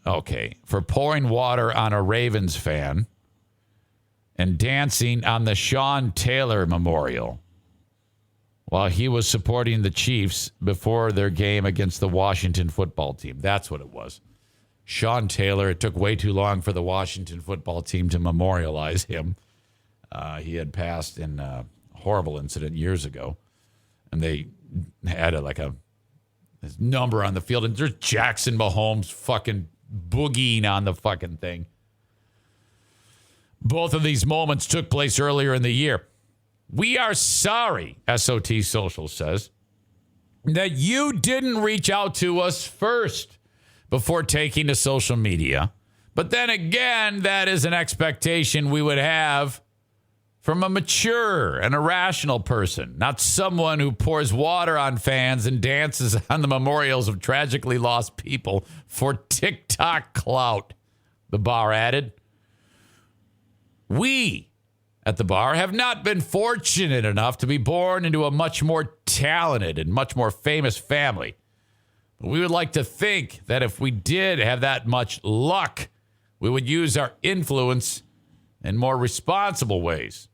Okay. For pouring water on a Ravens fan and dancing on the Sean Taylor Memorial while he was supporting the Chiefs before their game against the Washington football team. That's what it was. Sean Taylor. It took way too long for the Washington football team to memorialize him. He had passed in a horrible incident years ago. And they had his number on the field. And there's Jackson Mahomes fucking boogieing on the fucking thing. Both of these moments took place earlier in the year. We are sorry, SOT Social says, that you didn't reach out to us first before taking to social media. But then again, that is an expectation we would have from a mature and a rational person, not someone who pours water on fans and dances on the memorials of tragically lost people for TikTok clout, the bar added. We at the bar have not been fortunate enough to be born into a much more talented and much more famous family. But we would like to think that if we did have that much luck, we would use our influence in more responsible ways.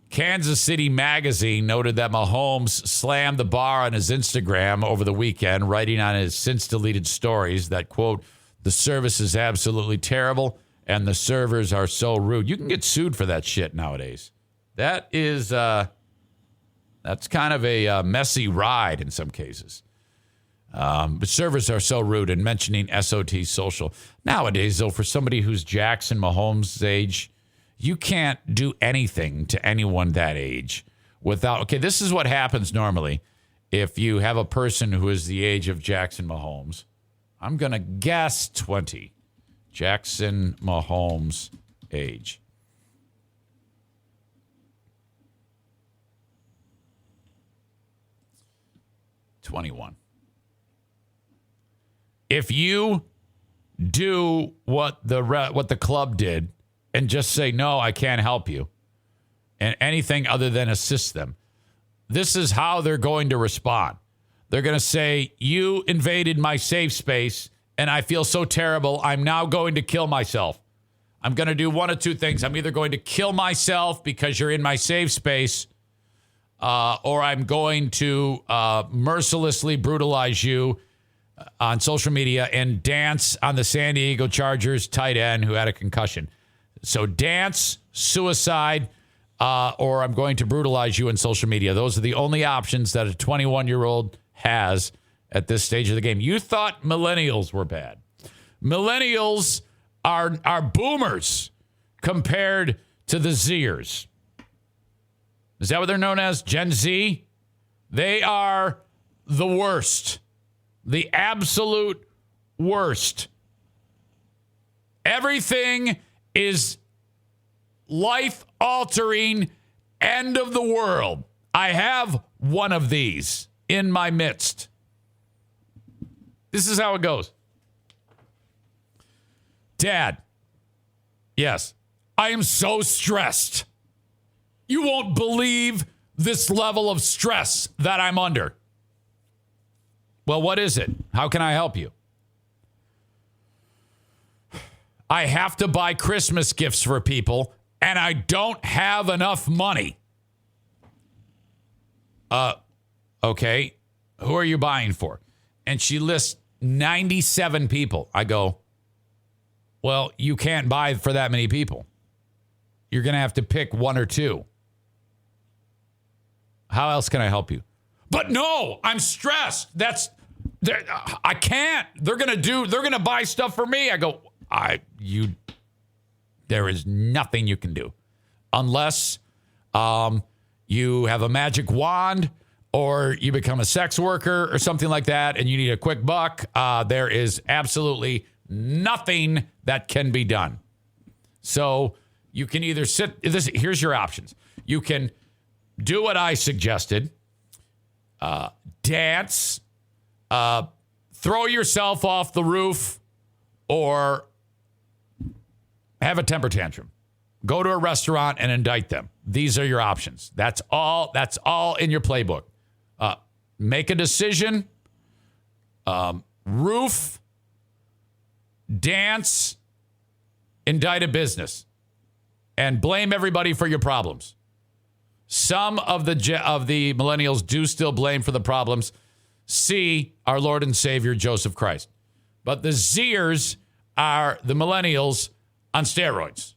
Kansas City Magazine noted that Mahomes slammed the bar on his Instagram over the weekend, writing on his since-deleted stories that, quote, the service is absolutely terrible and the servers are so rude. You can get sued for that shit nowadays. That is, that's kind of a messy ride in some cases. But servers are so rude, and mentioning SOT social. Nowadays, though, for somebody who's Jackson Mahomes' age, you can't do anything to anyone that age without... Okay, this is what happens normally if you have a person who is the age of Jackson Mahomes. I'm going to guess 20. Jackson Mahomes' age. $21. If you do what the club did and just say, no, I can't help you, and anything other than assist them, this is how they're going to respond. They're going to say, you invaded my safe space, and I feel so terrible, I'm now going to kill myself. I'm going to do one of two things. I'm either going to kill myself because you're in my safe space, or I'm going to mercilessly brutalize you on social media and dance on the San Diego Chargers tight end who had a concussion. So dance, suicide, or I'm going to brutalize you on social media. Those are the only options that a 21-year-old has at this stage of the game. You thought millennials were bad. Millennials are boomers compared to the Zers. Is that what they're known as? Gen Z? They are the worst. The absolute worst. Everything is life-altering, end of the world. I have one of these in my midst. This is how it goes. Dad, yes, I am so stressed. You won't believe this level of stress that I'm under. Well, what is it? How can I help you? I have to buy Christmas gifts for people, and I don't have enough money. Okay. Who are you buying for? And she lists 97 people. I go, well, you can't buy for that many people. You're going to have to pick one or two. How else can I help you? But no, I'm stressed. I can't. They're going to buy stuff for me. I go, there is nothing you can do unless you have a magic wand or you become a sex worker or something like that and you need a quick buck. There is absolutely nothing that can be done. So you can either here's your options. You can do what I suggested, dance, throw yourself off the roof, or have a temper tantrum. Go to a restaurant and indict them. These are your options. That's all in your playbook. Make a decision. Roof, dance, indict a business, and blame everybody for your problems. Some of the millennials do still blame for the problems. See our Lord and Savior, Joseph Christ. But the Zers are the millennials on steroids.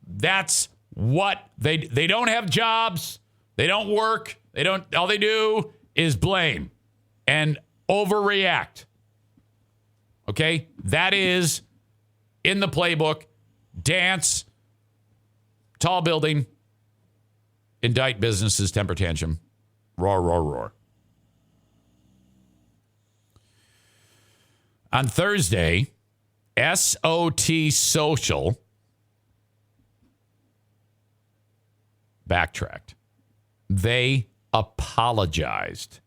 That's what they don't have jobs. They don't work. All they do is blame and overreact. Okay? That is in the playbook. Dance, tall building, indict businesses, temper tantrum, roar, roar, roar. On Thursday, SOT Social backtracked. They apologized.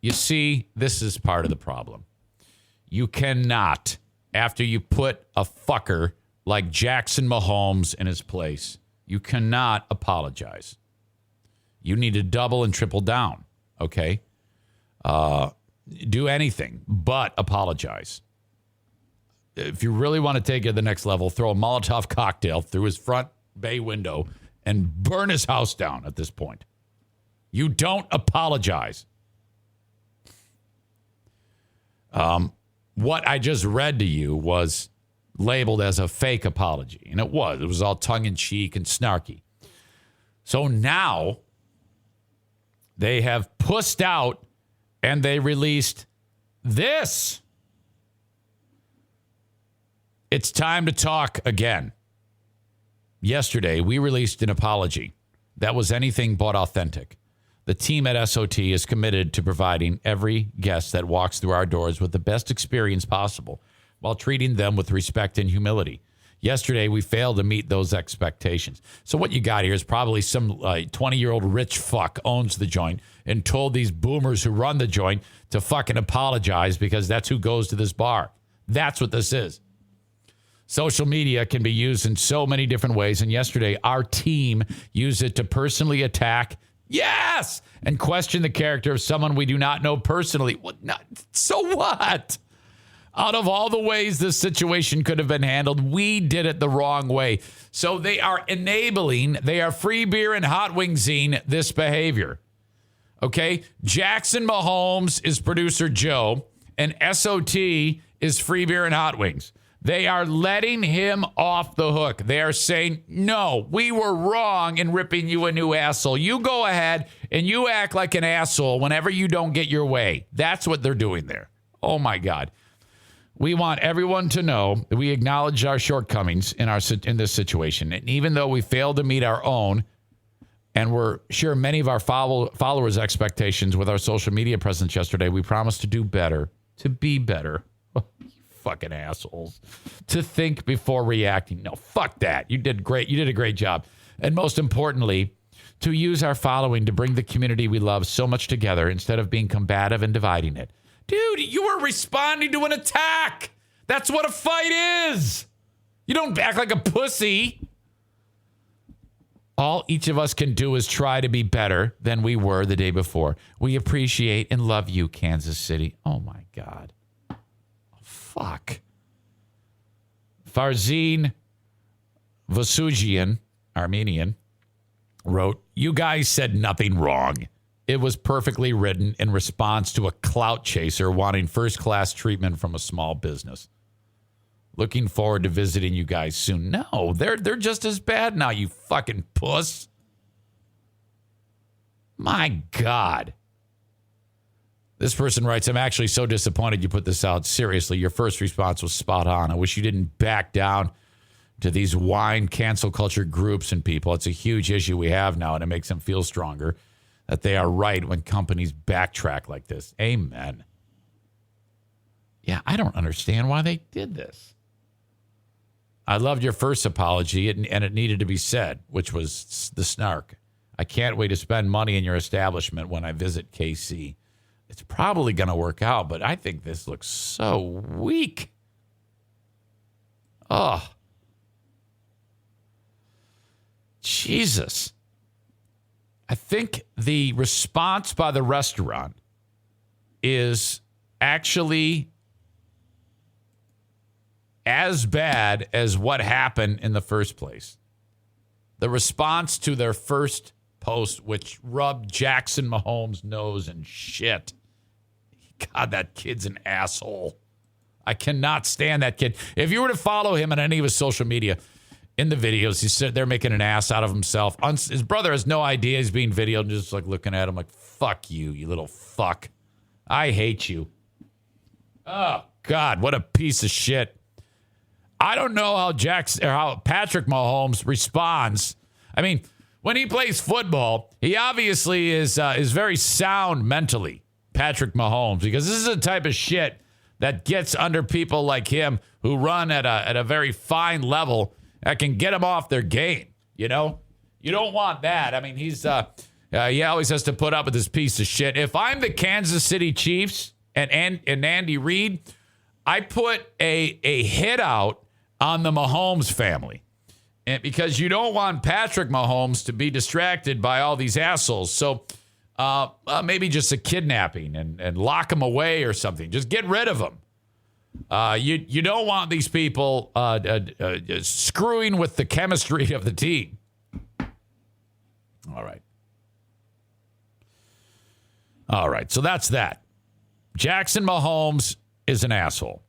You see, this is part of the problem. You cannot, after you put a fucker like Jackson Mahomes in his place, you cannot apologize. You need to double and triple down, okay? Do anything but apologize. If you really want to take it to the next level, throw a Molotov cocktail through his front bay window and burn his house down at this point. You don't apologize. What I just read to you was labeled as a fake apology, and it was. It was all tongue-in-cheek and snarky. So now they have pussed out and they released this. It's time to talk again. Yesterday, we released an apology that was anything but authentic. The team at SOT is committed to providing every guest that walks through our doors with the best experience possible while treating them with respect and humility. Yesterday, we failed to meet those expectations. So what you got here is probably some 20-year-old rich fuck owns the joint and told these boomers who run the joint to fucking apologize because that's who goes to this bar. That's what this is. Social media can be used in so many different ways, and yesterday, our team used it to personally attack, yes, and question the character of someone we do not know personally. What? Not, so what? Out of all the ways this situation could have been handled, we did it the wrong way. So they are enabling, they are free beer and hot wings-ing this behavior. Okay? Jackson Mahomes is producer Joe, and SOT is free beer and hot wings. They are letting him off the hook. They are saying, no, we were wrong in ripping you a new asshole. You go ahead and you act like an asshole whenever you don't get your way. That's what they're doing there. Oh, my God. We want everyone to know that we acknowledge our shortcomings in this situation. And even though we failed to meet our own, and we're sure many of our followers' expectations with our social media presence yesterday, we promised to do better, to be better. Fucking assholes. To think before reacting. No, fuck that. You did great. You did a great job. And most importantly, to use our following to bring the community we love so much together instead of being combative and dividing it. Dude, you were responding to an attack. That's what a fight is. You don't act like a pussy. All each of us can do is try to be better than we were the day before. We appreciate and love you, Kansas City. Oh, my God. Fuck. Farzin Vasugian, Armenian, wrote, you guys said nothing wrong. It was perfectly written in response to a clout chaser wanting first-class treatment from a small business. Looking forward to visiting you guys soon. No, they're just as bad now, you fucking puss. My God. This person writes, I'm actually so disappointed you put this out. Seriously, your first response was spot on. I wish you didn't back down to these whine cancel culture groups and people. It's a huge issue we have now, and it makes them feel stronger that they are right when companies backtrack like this. Amen. Yeah, I don't understand why they did this. I loved your first apology, and it needed to be said, which was the snark. I can't wait to spend money in your establishment when I visit KC. It's probably going to work out, but I think this looks so weak. Oh. Jesus. I think the response by the restaurant is actually as bad as what happened in the first place. The response to their first post, which rubbed Jackson Mahomes' nose and shit. God, that kid's an asshole. I cannot stand that kid. If you were to follow him on any of his social media, in the videos, he's sitting there making an ass out of himself. His brother has no idea he's being videoed and just like looking at him like, fuck you, you little fuck. I hate you. Oh, God, what a piece of shit. I don't know how Patrick Mahomes responds. I mean, when he plays football, he obviously is very sound mentally, Patrick Mahomes, because this is the type of shit that gets under people like him who run at a very fine level that can get them off their game, you know? You don't want that. I mean, he always has to put up with this piece of shit. If I'm the Kansas City Chiefs and Andy Reid, I put a hit out on the Mahomes family. And because you don't want Patrick Mahomes to be distracted by all these assholes. So maybe just a kidnapping and lock him away or something. Just get rid of him. You don't want these people screwing with the chemistry of the team. All right. So that's that. Jackson Mahomes is an asshole.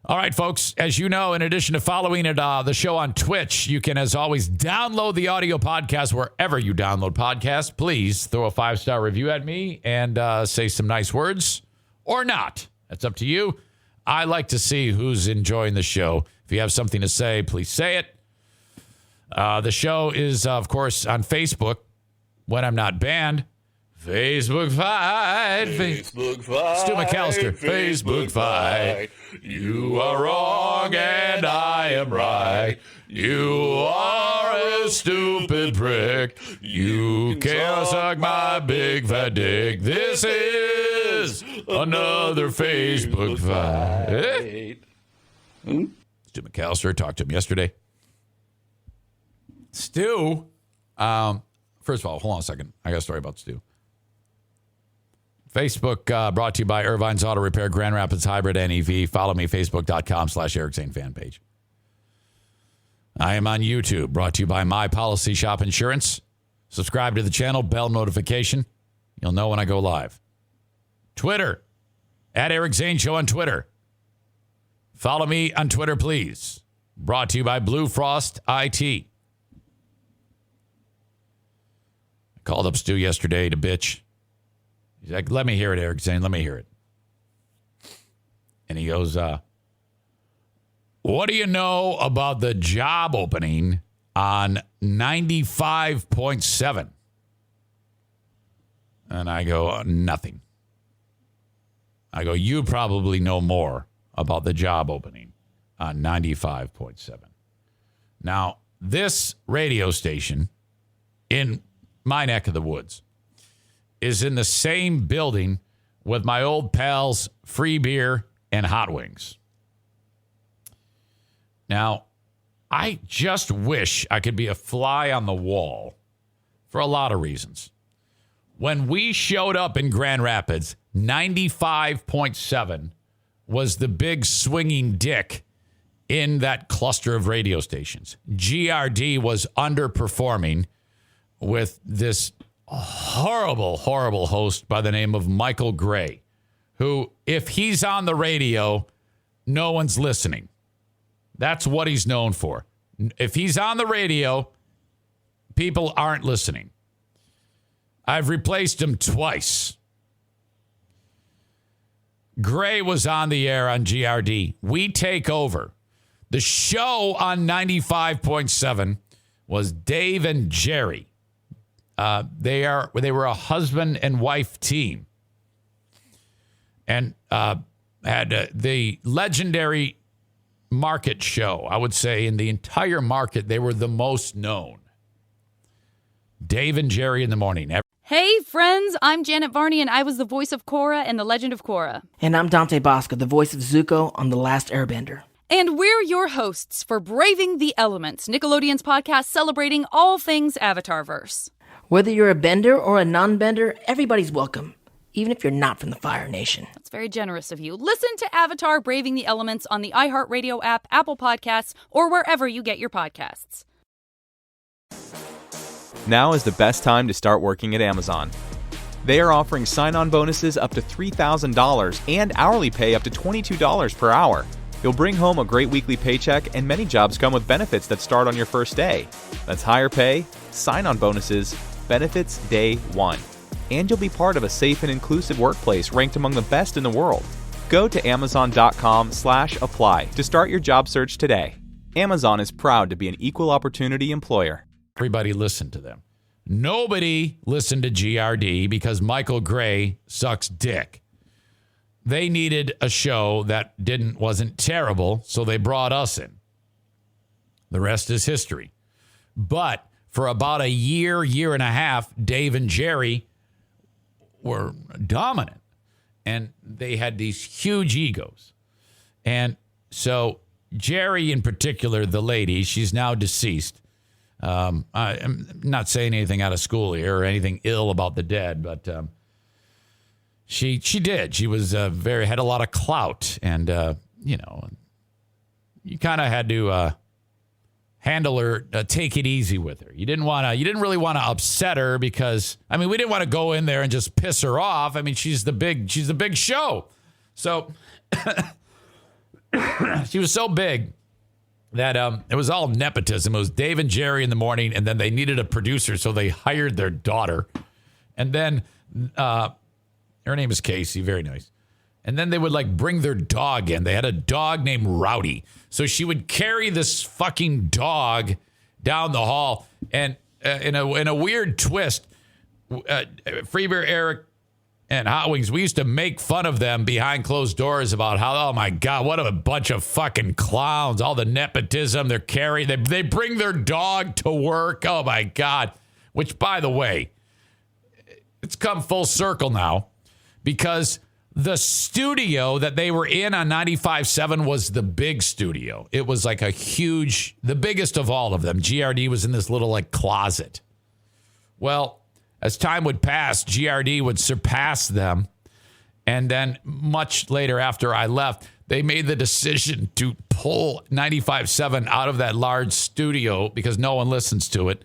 All right, folks. As you know, in addition to following the show on Twitch, you can, as always, download the audio podcast wherever you download podcasts. Please throw a 5-star review at me and say some nice words or not. That's up to you. I like to see who's enjoying the show. If you have something to say, please say it. The show is, of course, on Facebook when I'm not banned. Facebook fight. Facebook fight. Stu McCallister. Facebook fight. You are wrong and I am right. You are a stupid prick. You can't suck my big fat dick. This is another Facebook fight. Stu McCallister, talked to him yesterday. Stu, first of all, hold on a second. I got a story about Stu. Facebook brought to you by Irvine's Auto Repair, Grand Rapids Hybrid NEV. Follow me, facebook.com/Eric Zane fan page. I am on YouTube, brought to you by My Policy Shop Insurance. Subscribe to the channel, bell notification. You'll know when I go live. Twitter, @Eric Zane Show on Twitter. Follow me on Twitter, please. Brought to you by Blue Frost IT. I called up Stu yesterday to bitch. He's like, let me hear it, Eric Zane. Let me hear it. And he goes, what do you know about the job opening on 95.7? And I go, nothing. I go, you probably know more about the job opening on 95.7. Now, this radio station in my neck of the woods is in the same building with my old pals Free Beer and Hot Wings. Now, I just wish I could be a fly on the wall for a lot of reasons. When we showed up in Grand Rapids, 95.7 was the big swinging dick in that cluster of radio stations. GRD was underperforming with this horrible host by the name of Michael Gray, who, if he's on the radio, no one's listening. That's what he's known for. If he's on the radio, people aren't listening. I've replaced him twice. Gray was on the air on GRD. We take over. The show on 95.7 was Dave and Geri. They were a husband and wife team, and had the legendary market show. I would say in the entire market, they were the most known. Dave and Geri in the morning. Hey, friends, I'm Janet Varney, and I was the voice of Korra in The Legend of Korra. And I'm Dante Bosco, the voice of Zuko on The Last Airbender. And we're your hosts for Braving the Elements, Nickelodeon's podcast celebrating all things Avatarverse. Whether you're a bender or a non-bender, everybody's welcome, even if you're not from the Fire Nation. That's very generous of you. Listen to Avatar Braving the Elements on the iHeartRadio app, Apple Podcasts, or wherever you get your podcasts. Now is the best time to start working at Amazon. They are offering sign-on bonuses up to $3,000 and hourly pay up to $22 per hour. You'll bring home a great weekly paycheck, and many jobs come with benefits that start on your first day. That's higher pay, sign-on bonuses, benefits day one. And you'll be part of a safe and inclusive workplace ranked among the best in the world. Go to amazon.com/apply to start your job search today. Amazon is proud to be an equal opportunity employer. Everybody listened to them. Nobody listened to GRD because Michael Gray sucks dick. They needed a show that wasn't terrible, so they brought us in. The rest is history. But for about a year and a half, Dave and Geri were dominant. And they had these huge egos. And so Geri in particular, the lady, she's now deceased. I'm not saying anything out of school here or anything ill about the dead, but she did. She was had a lot of clout, and you kind of had to handle her, take it easy with her. You didn't really want to upset her because, I mean, we didn't want to go in there and just piss her off. I mean, she's the big show. So she was so big that it was all nepotism. It was Dave and Geri in the morning, and then they needed a producer, so they hired their daughter. And then her name is Casey, very nice. And then they would bring their dog in. They had a dog named Rowdy. So she would carry this fucking dog down the hall. And in a weird twist, Freebeer, Eric, and Hot Wings, we used to make fun of them behind closed doors about how, oh my God, what a bunch of fucking clowns. All the nepotism they're carrying. They bring their dog to work. Oh my God. Which, by the way, it's come full circle now because the studio that they were in on 95.7 was the big studio. It was like the biggest of all of them. GRD was in this little closet. Well, as time would pass, GRD would surpass them. And then much later after I left, they made the decision to pull 95.7 out of that large studio because no one listens to it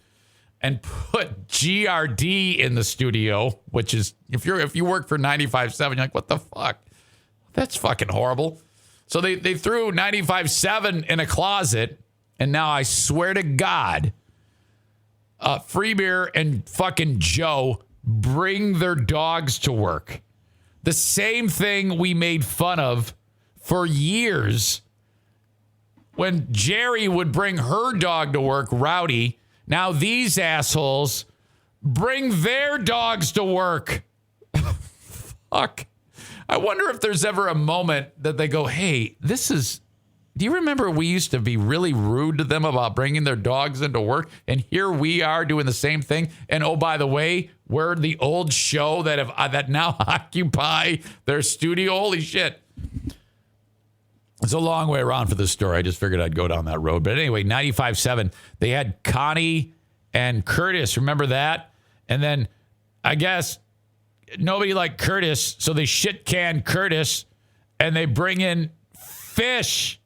and put GRD in the studio, which is, if you work for 95.7, you're like, what the fuck? That's fucking horrible. So they threw 95.7 in a closet, and now I swear to God, Freebeer and fucking Joe bring their dogs to work. The same thing we made fun of for years when Geri would bring her dog to work, Rowdy. Now these assholes bring their dogs to work. Fuck. I wonder if there's ever a moment that they go, hey, do you remember we used to be really rude to them about bringing their dogs into work? And here we are doing the same thing. And oh, by the way, we're the old show that now occupy their studio. Holy shit. It's a long way around for this story. I just figured I'd go down that road. But anyway, 95.7, they had Connie and Curtis. Remember that? And then I guess nobody liked Curtis, so they shit-canned Curtis, and they bring in Fish,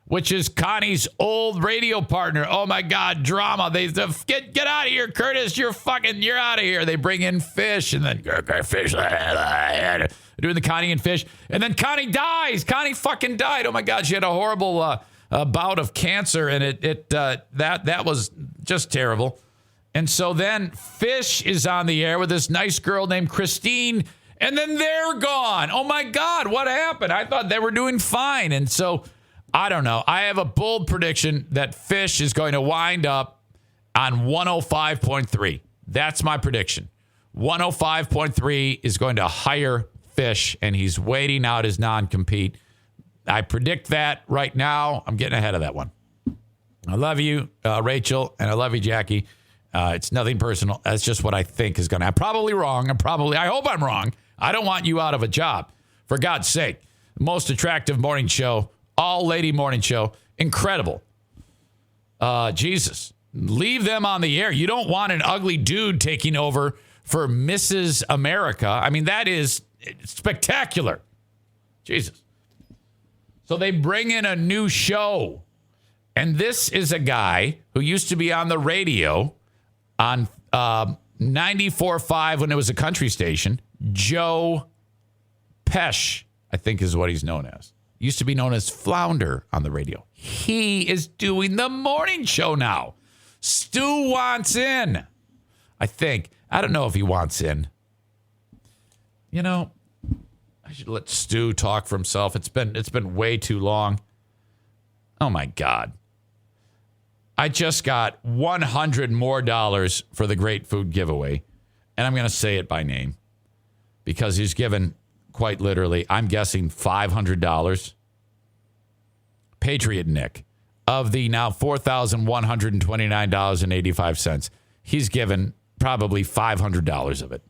which is Connie's old radio partner. Oh, my God, drama. They get out of here, Curtis. You're out of here. They bring in Fish, and then Fish, doing the Connie and Fish. And then Connie dies. Connie fucking died. Oh, my God, she had a horrible bout of cancer, and that was just terrible. And so then Fish is on the air with this nice girl named Christine, and then they're gone. Oh, my God, what happened? I thought they were doing fine. And so, I don't know. I have a bold prediction that Fish is going to wind up on 105.3. That's my prediction. 105.3 is going to hire Fish, and he's waiting out his non-compete. I predict that right now. I'm getting ahead of that one. I love you, Rachel, and I love you, Jackie. It's nothing personal. That's just what I think is going to happen. I'm probably wrong. I hope I'm wrong. I don't want you out of a job. For God's sake. Most attractive morning show. All-lady morning show. Incredible. Jesus. Leave them on the air. You don't want an ugly dude taking over for Mrs. America. I mean, that is spectacular. Jesus. So they bring in a new show. And this is a guy who used to be on the radio on 94.5 when it was a country station. Joe Pesh, I think is what he's known as. Used to be known as Flounder on the radio. He is doing the morning show now. Stu wants in, I think. I don't know if he wants in. You know, I should let Stu talk for himself. It's been way too long. Oh, my God. I just got $100 more for the Great Food Giveaway, and I'm going to say it by name because he's given, quite literally, I'm guessing $500. Patriot Nick, of the now $4,129.85. he's given probably $500 of it,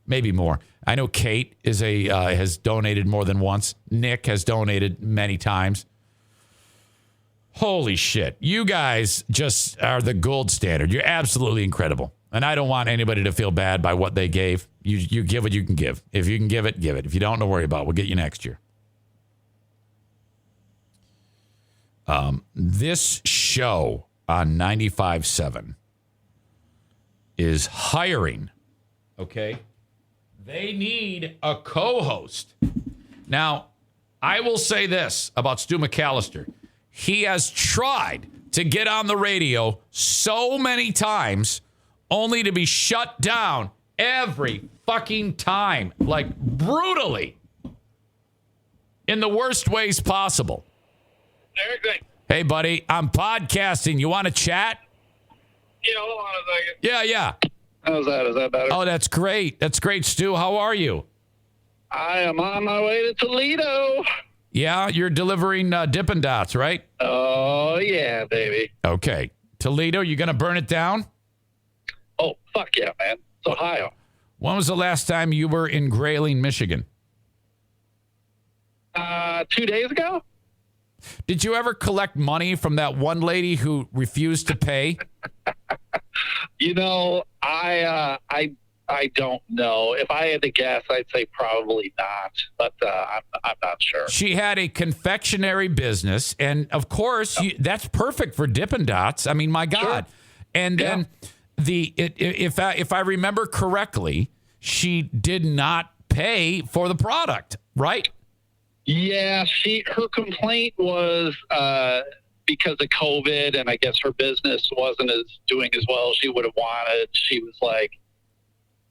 maybe more. I know Kate has donated more than once. Nick has donated many times. Holy shit. You guys just are the gold standard. You're absolutely incredible. And I don't want anybody to feel bad by what they gave. You give what you can give. If you can give it, give it. If you don't worry about it. We'll get you next year. This show on 95.7 is hiring. Okay? They need a co-host. Now, I will say this about Stu McCallister. He has tried to get on the radio so many times only to be shut down every fucking time, like brutally, in the worst ways possible. Eric, Hey, buddy, I'm podcasting. You want to chat? yeah, hold on a second. Yeah. How's that? Is that better? Oh, that's great. That's great, Stu. How are you? I am on my way to Toledo. Yeah, you're delivering Dippin' Dots, right? Oh, yeah, baby. Okay. Toledo, you going to burn it down? Oh, fuck yeah, man. It's Ohio. When was the last time you were in Grayling, Michigan? 2 days ago? Did you ever collect money from that one lady who refused to pay? You know, I don't know. If I had to guess, I'd say probably not, but I'm not sure. She had a confectionery business, and of course, that's perfect for Dippin' Dots. I mean, my God. Sure. And then if I remember correctly, she did not pay for the product, right? Yeah, her complaint was because of COVID, and I guess her business wasn't doing as well as she would have wanted. She was like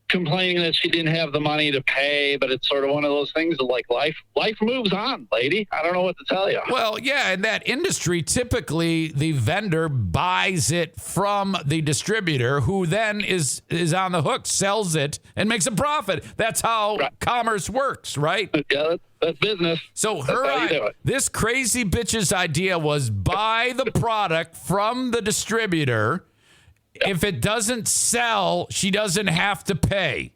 complaining that she didn't have the money to pay, but it's sort of one of those things of like life moves on, lady. I don't know what to tell you. Well, yeah, in that industry, typically the vendor buys it from the distributor, who then is on the hook, sells it, and makes a profit. That's how commerce works, right? Yeah, that's business. So this crazy bitch's idea was buy the product from the distributor. Yep. If it doesn't sell, she doesn't have to pay.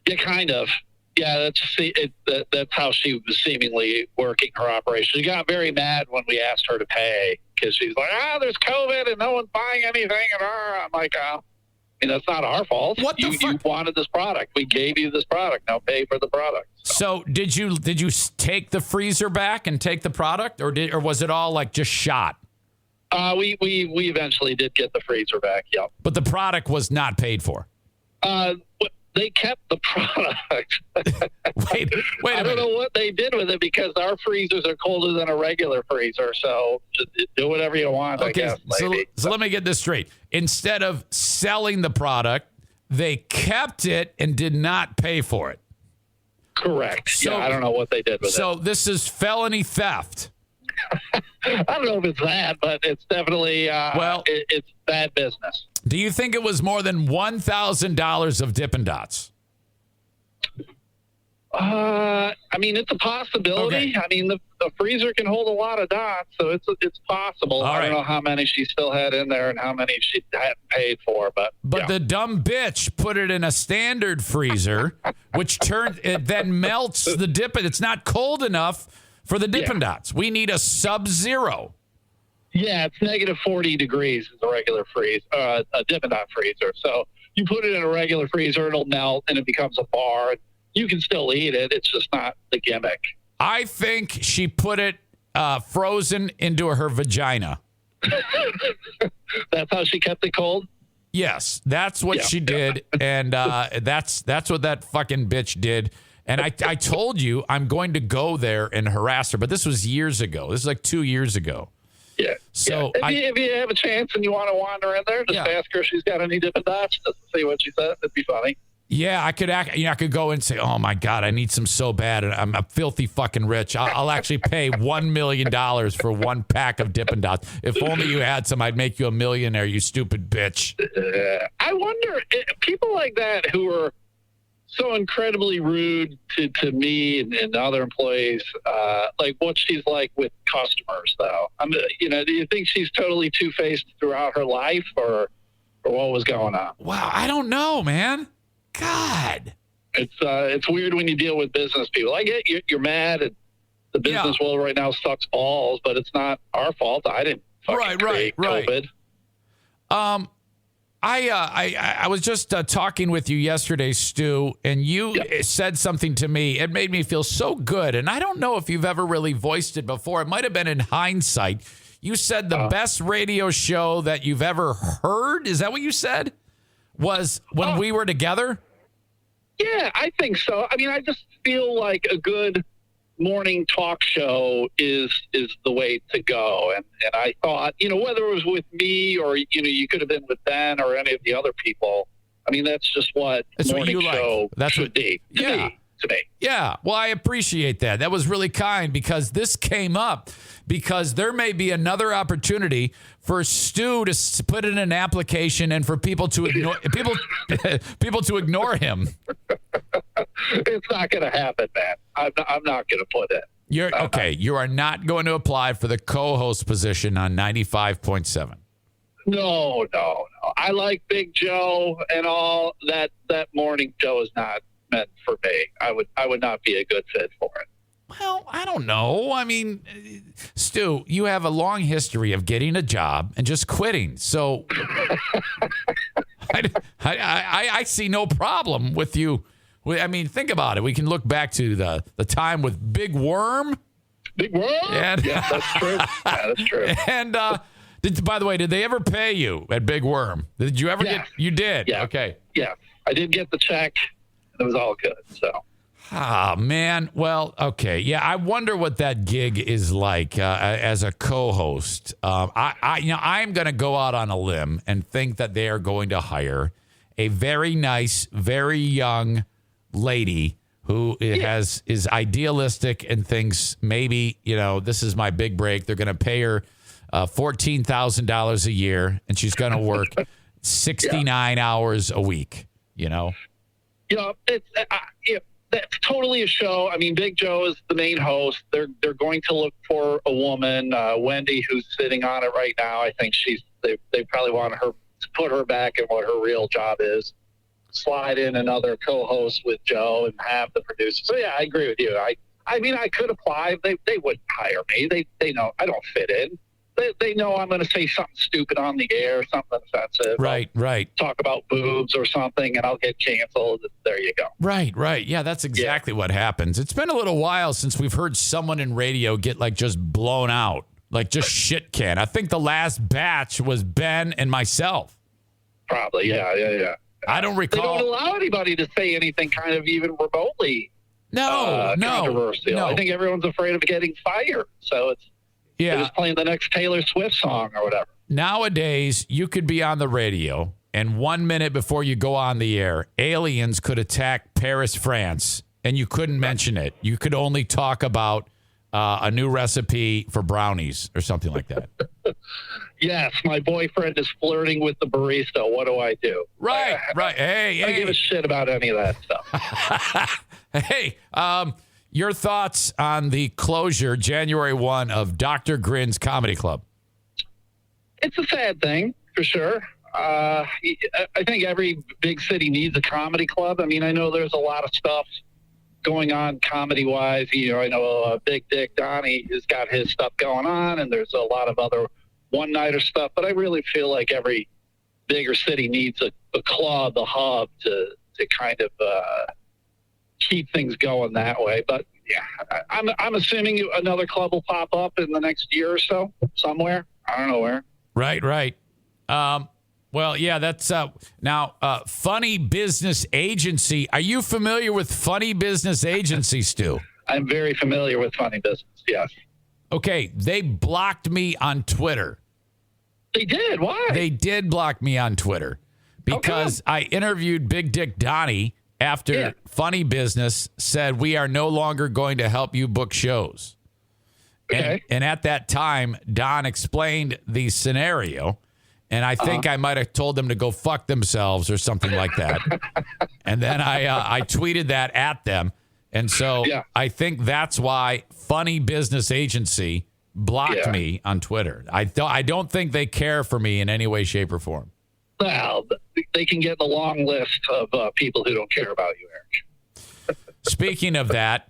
Yeah, kind of. Yeah, that's how she was seemingly working her operation. She got very mad when we asked her to pay because she's like, there's COVID and no one's buying anything. And I'm like, that's not our fault. What the fuck? You wanted this product. We gave you this product. Now pay for the product. So did you take the freezer back and take the product, or was it all like just shot? We eventually did get the freezer back. Yep. But the product was not paid for. They kept the product. Wait a minute. I don't know what they did with it because our freezers are colder than a regular freezer. So just do whatever you want. Okay. I guess, so let me get this straight. Instead of selling the product, they kept it and did not pay for it. Correct. So, I don't know what they did with it. So this is felony theft. I don't know if it's that, but it's definitely it's bad business. Do you think it was more than $1,000 of Dippin' Dots? It's a possibility. Okay. I mean, the freezer can hold a lot of dots, so it's possible. I don't know how many she still had in there and how many she hadn't paid for, but the dumb bitch put it in a standard freezer, which then melts the Dippin'. It's not cold enough for the Dippin' Dots. We need a sub-zero. Yeah, it's negative 40 degrees is a regular freeze, a Dippin' Dot freezer. So you put it in a regular freezer, it'll melt, and it becomes a bar. You can still eat it. It's just not the gimmick. I think she put it frozen into her vagina. That's how she kept it cold? Yes, that's what she did, and that's what that fucking bitch did. And I told you I'm going to go there and harass her, but this was years ago. This is like 2 years ago. Yeah. So if you have a chance and you want to wander in there, just ask her if she's got any Dippin' Dots just to see what she says. It'd be funny. Yeah, I could go and say, oh my God, I need some so bad, and I'm filthy fucking rich. I'll actually pay $1 million for one pack of Dippin' Dots. If only you had some, I'd make you a millionaire, you stupid bitch. I wonder, people like that who are so incredibly rude to me and other employees, like what she's like with customers, though. Do you think she's totally two-faced throughout her life, or or what was going on? Wow, I don't know, man. God. It's weird when you deal with business people. I get you're mad at the business world right now sucks balls, but it's not our fault. I didn't fucking create COVID. I was just talking with you yesterday, Stu, and you said something to me. It made me feel so good, and I don't know if you've ever really voiced it before. It might have been in hindsight. You said the best radio show that you've ever heard. Is that what you said? Was when we were together? Yeah, I think so. I mean, I just feel like a good morning talk show is the way to go. And I thought, whether it was with me or, you could have been with Ben or any of the other people. I mean, that's just what morning show should be to me. Yeah. Well, I appreciate that. That was really kind because this came up because there may be another opportunity for Stu to put in an application and for people to ignore people to ignore him. It's not going to happen, man. I'm not going to put it. You are not going to apply for the co-host position on 95.7. No. I like Big Joe and all that morning show is not meant for me. I would not be a good fit for it. Well, I don't know. I mean, Stu, you have a long history of getting a job and just quitting. So I see no problem with you. I mean, think about it. We can look back to the time with Big Worm. Big Worm? Yeah, that's true. Yeah, that's true. And by the way, did they ever pay you at Big Worm? Did you ever get? You did? Yeah. Okay. Yeah. I did get the check. It was all good. So. Ah, man. Well, okay. Yeah, I wonder what that gig is like as a co-host. I'm going to go out on a limb and think that they are going to hire a very nice, very young lady who is idealistic and thinks maybe, this is my big break. They're going to pay her $14,000 a year, and she's going to work 69 hours a week. That's totally a show. I mean, Big Joe is the main host. They're going to look for a woman, Wendy, who's sitting on it right now. I think they probably want her to put her back in what her real job is. Slide in another co-host with Joe and have the producer. So yeah, I agree with you. I mean, I could apply. They wouldn't hire me. They know I don't fit in. They know I'm going to say something stupid on the air, something offensive. Right. Talk about boobs or something, and I'll get canceled. There you go. Right. Yeah, that's exactly what happens. It's been a little while since we've heard someone in radio get just blown out, just shit can. I think the last batch was Ben and myself. Probably, yeah. I don't recall. They don't allow anybody to say anything kind of even remotely controversial. No. I think everyone's afraid of getting fired, so they're just playing the next Taylor Swift song or whatever. Nowadays, you could be on the radio, and 1 minute before you go on the air, aliens could attack Paris, France, and you couldn't mention it. You could only talk about a new recipe for brownies or something like that. Yes, my boyfriend is flirting with the barista. What do I do? Right. Hey. I don't give a shit about any of that stuff. Hey, your thoughts on the closure January 1 of Dr. Grin's Comedy Club? It's a sad thing, for sure. I think every big city needs a comedy club. I mean, I know there's a lot of stuff going on comedy-wise. I know Big Dick Donnie has got his stuff going on, and there's a lot of other one-nighter stuff. But I really feel like every bigger city needs a club, a hub to kind of keep things going that way. But yeah, I'm assuming another club will pop up in the next year or so somewhere. I don't know where. Right. Well, yeah, that's now Funny Business Agency. Are you familiar with Funny Business Agency, Stu? I'm very familiar with Funny Business, yes. Okay, they blocked me on Twitter. They did? Why? They did block me on Twitter because I interviewed Big Dick Donnie after Funny Business said, we are no longer going to help you book shows. Okay. And at that time, Don explained the scenario, and I think I might have told them to go fuck themselves or something like that. And then I tweeted that at them. And so I think that's why Funny Business Agency blocked me on Twitter. I don't think they care for me in any way, shape, or form. Well, they can get the long list of people who don't care about you, Eric. Speaking of that,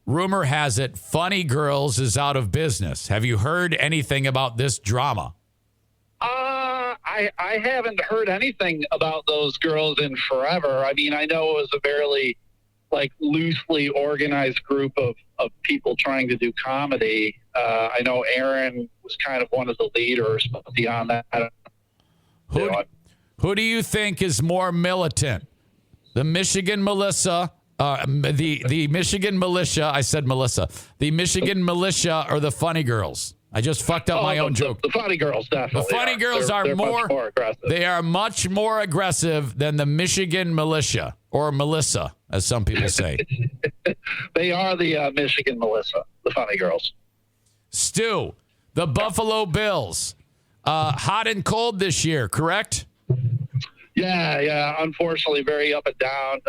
rumor has it Funny Girls is out of business. Have you heard anything about this drama? I haven't heard anything about those girls in forever. I mean, I know it was a fairly loosely organized group of people trying to do comedy. I know Aaron was kind of one of the leaders, but beyond that, I don't know. Who do you think is more militant? The Michigan Melissa, the Michigan Militia. I said Melissa. The Michigan Militia or the Funny Girls? I just fucked up my own joke. The Funny Girls, definitely. The Funny Girls are much more aggressive. They are much more aggressive than the Michigan Militia, or Melissa, as some people say. They are the Michigan Melissa, the Funny Girls. Stu, the Buffalo Bills, hot and cold this year, correct? Yeah. Unfortunately, very up and down.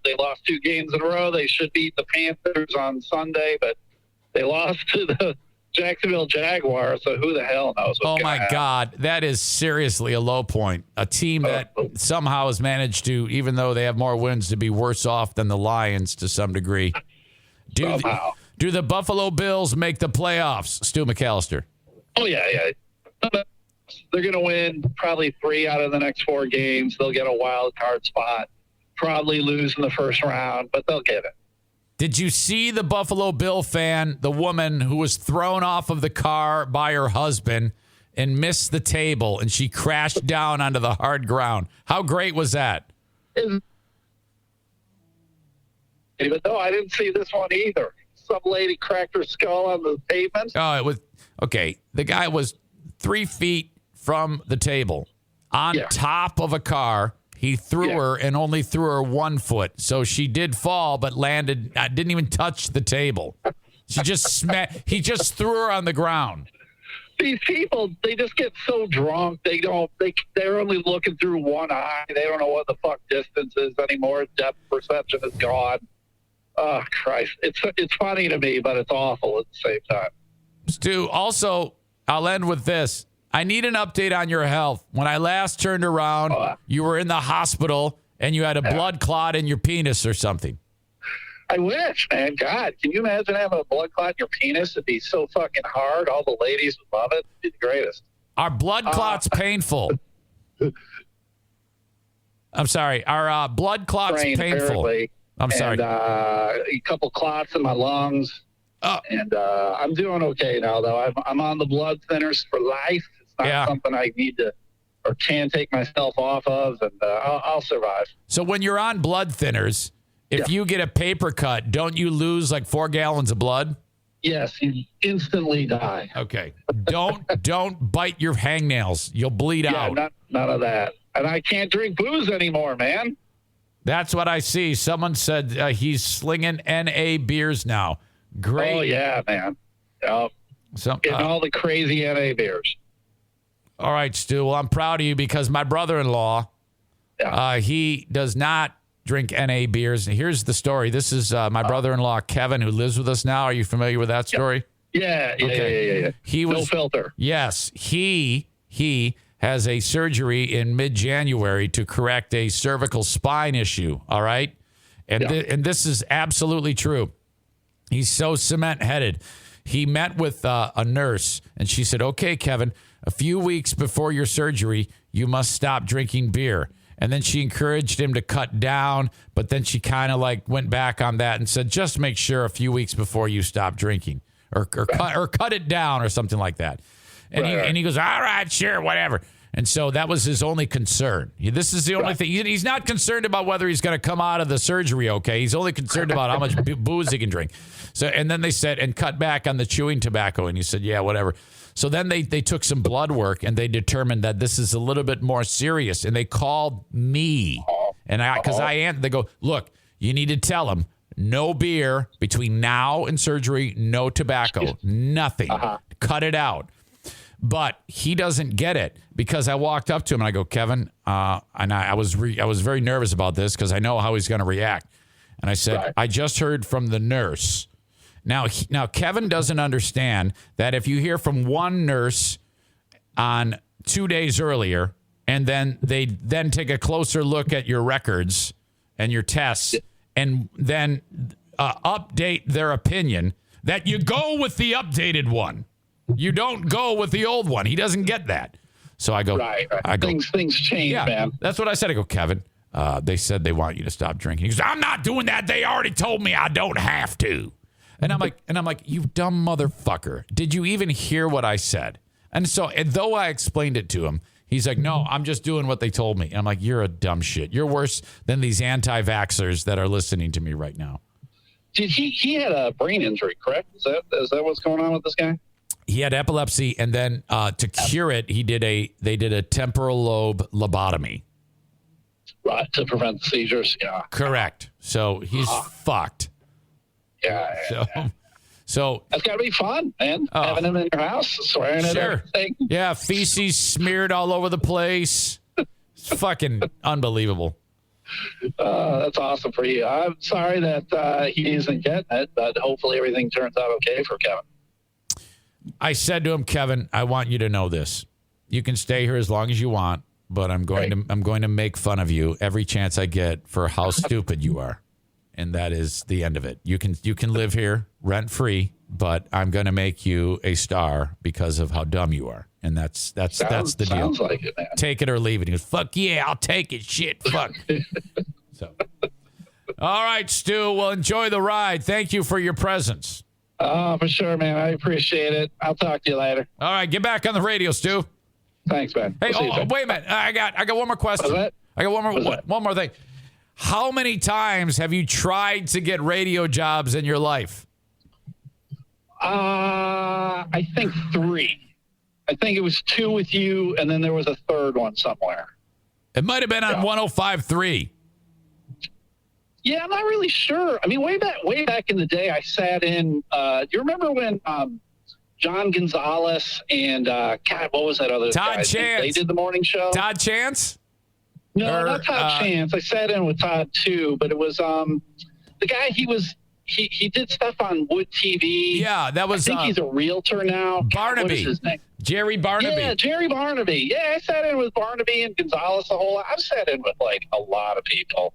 They lost 2 games in a row. They should beat the Panthers on Sunday, but they lost to the Jacksonville Jaguars, so who the hell knows? Oh, my God. That is seriously a low point. A team that somehow has managed to, even though they have more wins, to be worse off than the Lions to some degree. Do the Buffalo Bills make the playoffs, Stu McCallister? Oh, yeah. They're going to win probably 3 out of the next 4 games. They'll get a wild card spot, probably lose in the first round, but they'll get it. Did you see the Buffalo Bill fan, the woman who was thrown off of the car by her husband and missed the table, and she crashed down onto the hard ground? How great was that? But no, I didn't see this one either. Some lady cracked her skull on the pavement. Oh, it was okay. The guy was 3 feet from the table on top of a car. He threw her and only threw her 1 foot. So she did fall, but landed, didn't even touch the table. She just he just threw her on the ground. These people, they just get so drunk. They're only looking through one eye. They don't know what the fuck distance is anymore. Depth perception is gone. Oh, Christ. It's funny to me, but it's awful at the same time. Stu, also, I'll end with this. I need an update on your health. When I last turned around, you were in the hospital and you had a blood clot in your penis or something. I wish, man. God, can you imagine having a blood clot in your penis? It'd be so fucking hard. All the ladies would love it. It'd be the greatest. Are blood clots painful? I'm sorry. Are blood clots painful? Apparently. I'm sorry. A couple clots in my lungs. And I'm doing okay now, though. I'm on the blood thinners for life. It's not something I need to or can take myself off of, and I'll survive. So when you're on blood thinners, if you get a paper cut, don't you lose like 4 gallons of blood? Yes, you instantly die. Okay. Don't bite your hangnails. You'll bleed out. None of that. And I can't drink booze anymore, man. That's what I see. Someone said he's slinging NA beers now. Great. Oh, yeah, man. Getting all the crazy NA beers. All right, Stu. Well, I'm proud of you because my brother-in-law, he does not drink NA beers. And here's the story. This is my brother-in-law, Kevin, who lives with us now. Are you familiar with that story? Yeah. He was, no filter. Yes. He has a surgery in mid-January to correct a cervical spine issue. All right? And, and this is absolutely true. He's so cement-headed. He met with a nurse, and she said, okay, Kevin, a few weeks before your surgery, you must stop drinking beer. And then she encouraged him to cut down, but then she kind of like went back on that and said, just make sure a few weeks before you stop drinking or cut it down or something like that. And he goes, all right, sure, whatever. And so that was his only concern. This is the only thing. He's not concerned about whether he's going to come out of the surgery okay. He's only concerned about how much booze he can drink. So, and then they said, and cut back on the chewing tobacco. And he said, yeah, whatever. So then they took some blood work, and they determined that this is a little bit more serious. And they called me. And they go, look, you need to tell him no beer between now and surgery, no tobacco, nothing. Cut it out. But he doesn't get it because I walked up to him and I go, Kevin, and I was very nervous about this because I know how he's going to react. And I said, I just heard from the nurse. Now Kevin doesn't understand that if you hear from one nurse on 2 days earlier and then they then take a closer look at your records and your tests, and then update their opinion that you go with the updated one. You don't go with the old one. He doesn't get that. So I go, Right. I go, Things change, man. that's what I said. I go, Kevin, they said they want you to stop drinking. He goes, I'm not doing that. They already told me I don't have to. And I'm like, you dumb motherfucker. Did you even hear what I said? And so, and though I explained it to him, he's like, no, I'm just doing what they told me. And I'm like, you're a dumb shit. You're worse than these anti-vaxxers that are listening to me right now. Did he had a brain injury, correct? Is that what's going on with this guy? He had epilepsy, and then to cure it, they did a temporal lobe lobotomy. Right, to prevent the seizures. Yeah. Correct. So he's fucked. Yeah. So That's got to be fun, man. Having him in your house, swearing at sure. everything. Yeah, feces smeared all over the place. It's fucking unbelievable. That's awesome for you. I'm sorry that he isn't getting it, but hopefully everything turns out okay for Kevin. I said to him, Kevin, I want you to know this. You can stay here as long as you want, but I'm going to make fun of you every chance I get for how stupid you are. And that is the end of it. You can live here rent free, but I'm going to make you a star because of how dumb you are. And that's the deal. Sounds like it, man. Take it or leave it. He goes, fuck yeah, I'll take it. Shit, fuck. So, all right, Stu. Well, enjoy the ride. Thank you for your presence. Oh, for sure, man. I appreciate it. I'll talk to you later. All right, get back on the radio, Stu. Thanks, man. Hey, We'll wait a minute. I got one more question. What's that? I got one more thing. How many times have you tried to get radio jobs in your life? I think 3. I think it was 2 with you, and then there was a third one somewhere. It might have been on 105.3. Yeah, I'm not really sure. I mean, way back in the day, I sat in. Do you remember when John Gonzalez and God, what was that other Todd guy? Chance? They did the morning show. Todd Chance? No, not Todd Chance. I sat in with Todd too, but it was the guy. He did stuff on Wood TV. Yeah, that was. I think he's a realtor now. Barnaby. What is his name? Jerry Barnaby. Yeah, Jerry Barnaby. Yeah, I sat in with Barnaby and Gonzalez a whole lot. I've sat in with like a lot of people,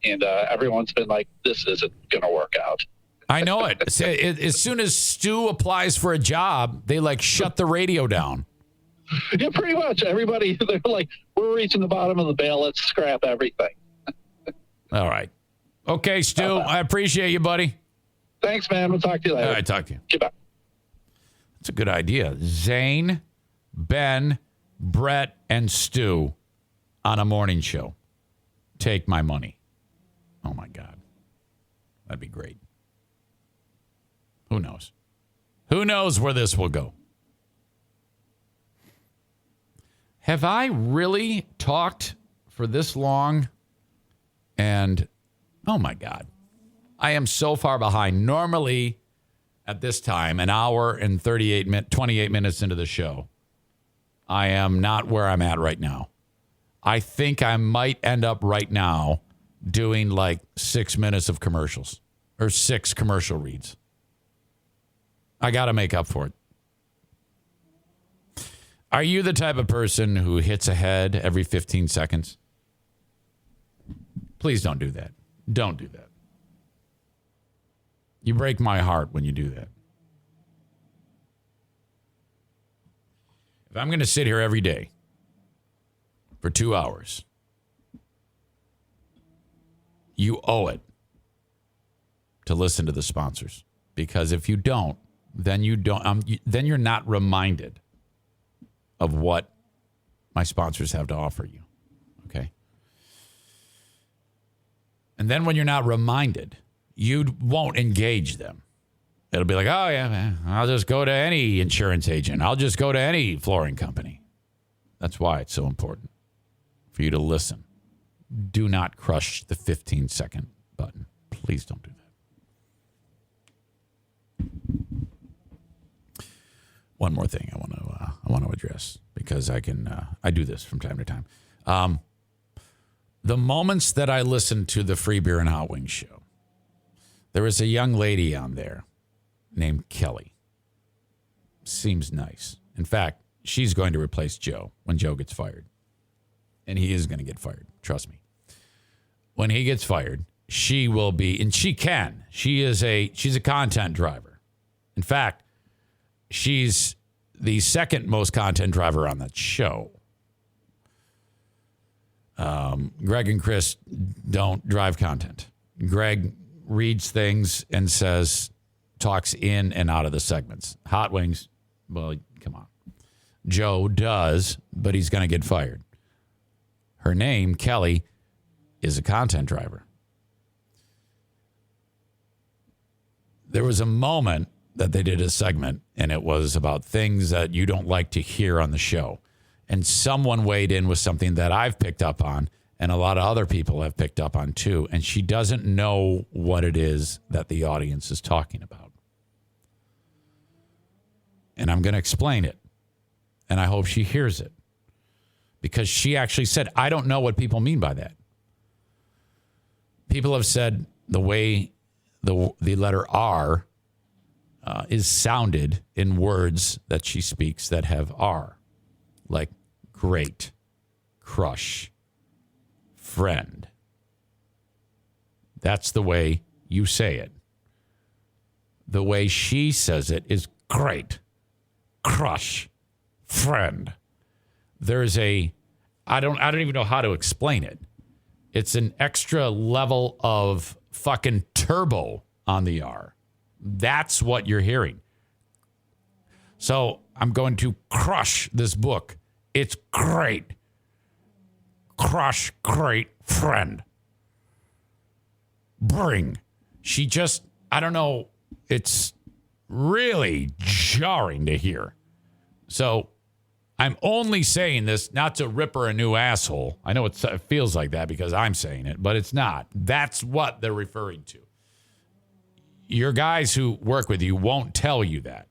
and everyone's been like, "This isn't going to work out." I know it. As soon as Stu applies for a job, they like shut the radio down. Yeah, pretty much. Everybody, they're like, "We're reaching the bottom of the barrel. Let's scrap everything." All right. Okay, Stu, I appreciate you, buddy. Thanks, man. We'll talk to you later. All right, talk to you. Goodbye. That's a good idea. Zane, Ben, Brett, and Stu on a morning show. Take my money. Oh, my God. That'd be great. Who knows? Who knows where this will go? Have I really talked for this long? And, oh, my God. I am so far behind. Normally, at this time, an hour and 28 minutes into the show, I am not where I'm at right now. I think I might end up right now doing like 6 minutes of commercials or 6 commercial reads. I got to make up for it. Are you the type of person who hits ahead every 15 seconds? Please don't do that. Don't do that. You break my heart when you do that. If I'm going to sit here every day for 2 hours, you owe it to listen to the sponsors. Because if you don't, then then you're not reminded of what my sponsors have to offer you. Okay? And then when you're not reminded, you won't engage them. It'll be like, oh, yeah, man, I'll just go to any insurance agent. I'll just go to any flooring company. That's why it's so important for you to listen. Do not crush the 15-second button. Please don't do that. One more thing I want to address, because I do this from time to time. The moments that I listen to the Free Beer and Hot Wings show, there is a young lady on there named Kelly. Seems nice. In fact, she's going to replace Joe when Joe gets fired. and he is going to get fired. Trust me. When he gets fired, she will be, and she can. She's a content driver. In fact, she's the second most content driver on that show. Greg and Chris don't drive content. Greg reads things and talks in and out of the segments. Hot Wings, well, come on. Joe does, but he's going to get fired. Her name, Kelly, is a content driver. There was a moment that they did a segment, and it was about things that you don't like to hear on the show. And someone weighed in with something that I've picked up on, and a lot of other people have picked up on too. And she doesn't know what it is that the audience is talking about. And I'm going to explain it. And I hope she hears it. Because she actually said, I don't know what people mean by that. People have said the way the letter R is sounded in words that she speaks that have R. Like great, crush, friend. That's the way you say it. The way she says it is great, crush, friend. There's I don't even know how to explain it. It's an extra level of fucking turbo on the R. That's what you're hearing. So I'm going to crush this book. It's great. Crush, great friend. Bring. She just, I don't know. It's really jarring to hear. So I'm only saying this not to rip her a new asshole. I know it feels like that because I'm saying it, but it's not. That's what they're referring to. Your guys who work with you won't tell you that.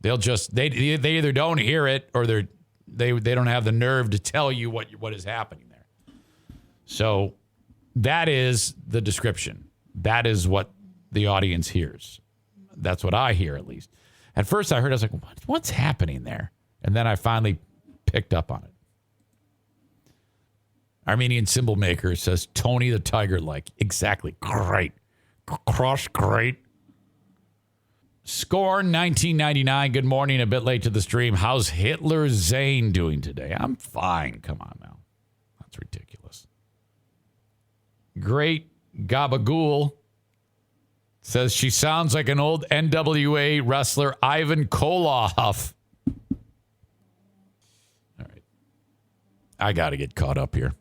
They'll just, they either don't hear it or they don't have the nerve to tell you what is happening there. So that is the description. That is what the audience hears. That's what I hear, at least. At first I heard, I was like, what's happening there? And then I finally picked up on it. Armenian symbol maker says, Tony the Tiger like. Exactly. Great. Crush, great. Scorn 1999. Good morning. A bit late to the stream. How's Hitler Zane doing today? I'm fine. Come on now. That's ridiculous. Great Gabagool says she sounds like an old NWA wrestler, Ivan Koloff. All right. I got to get caught up here.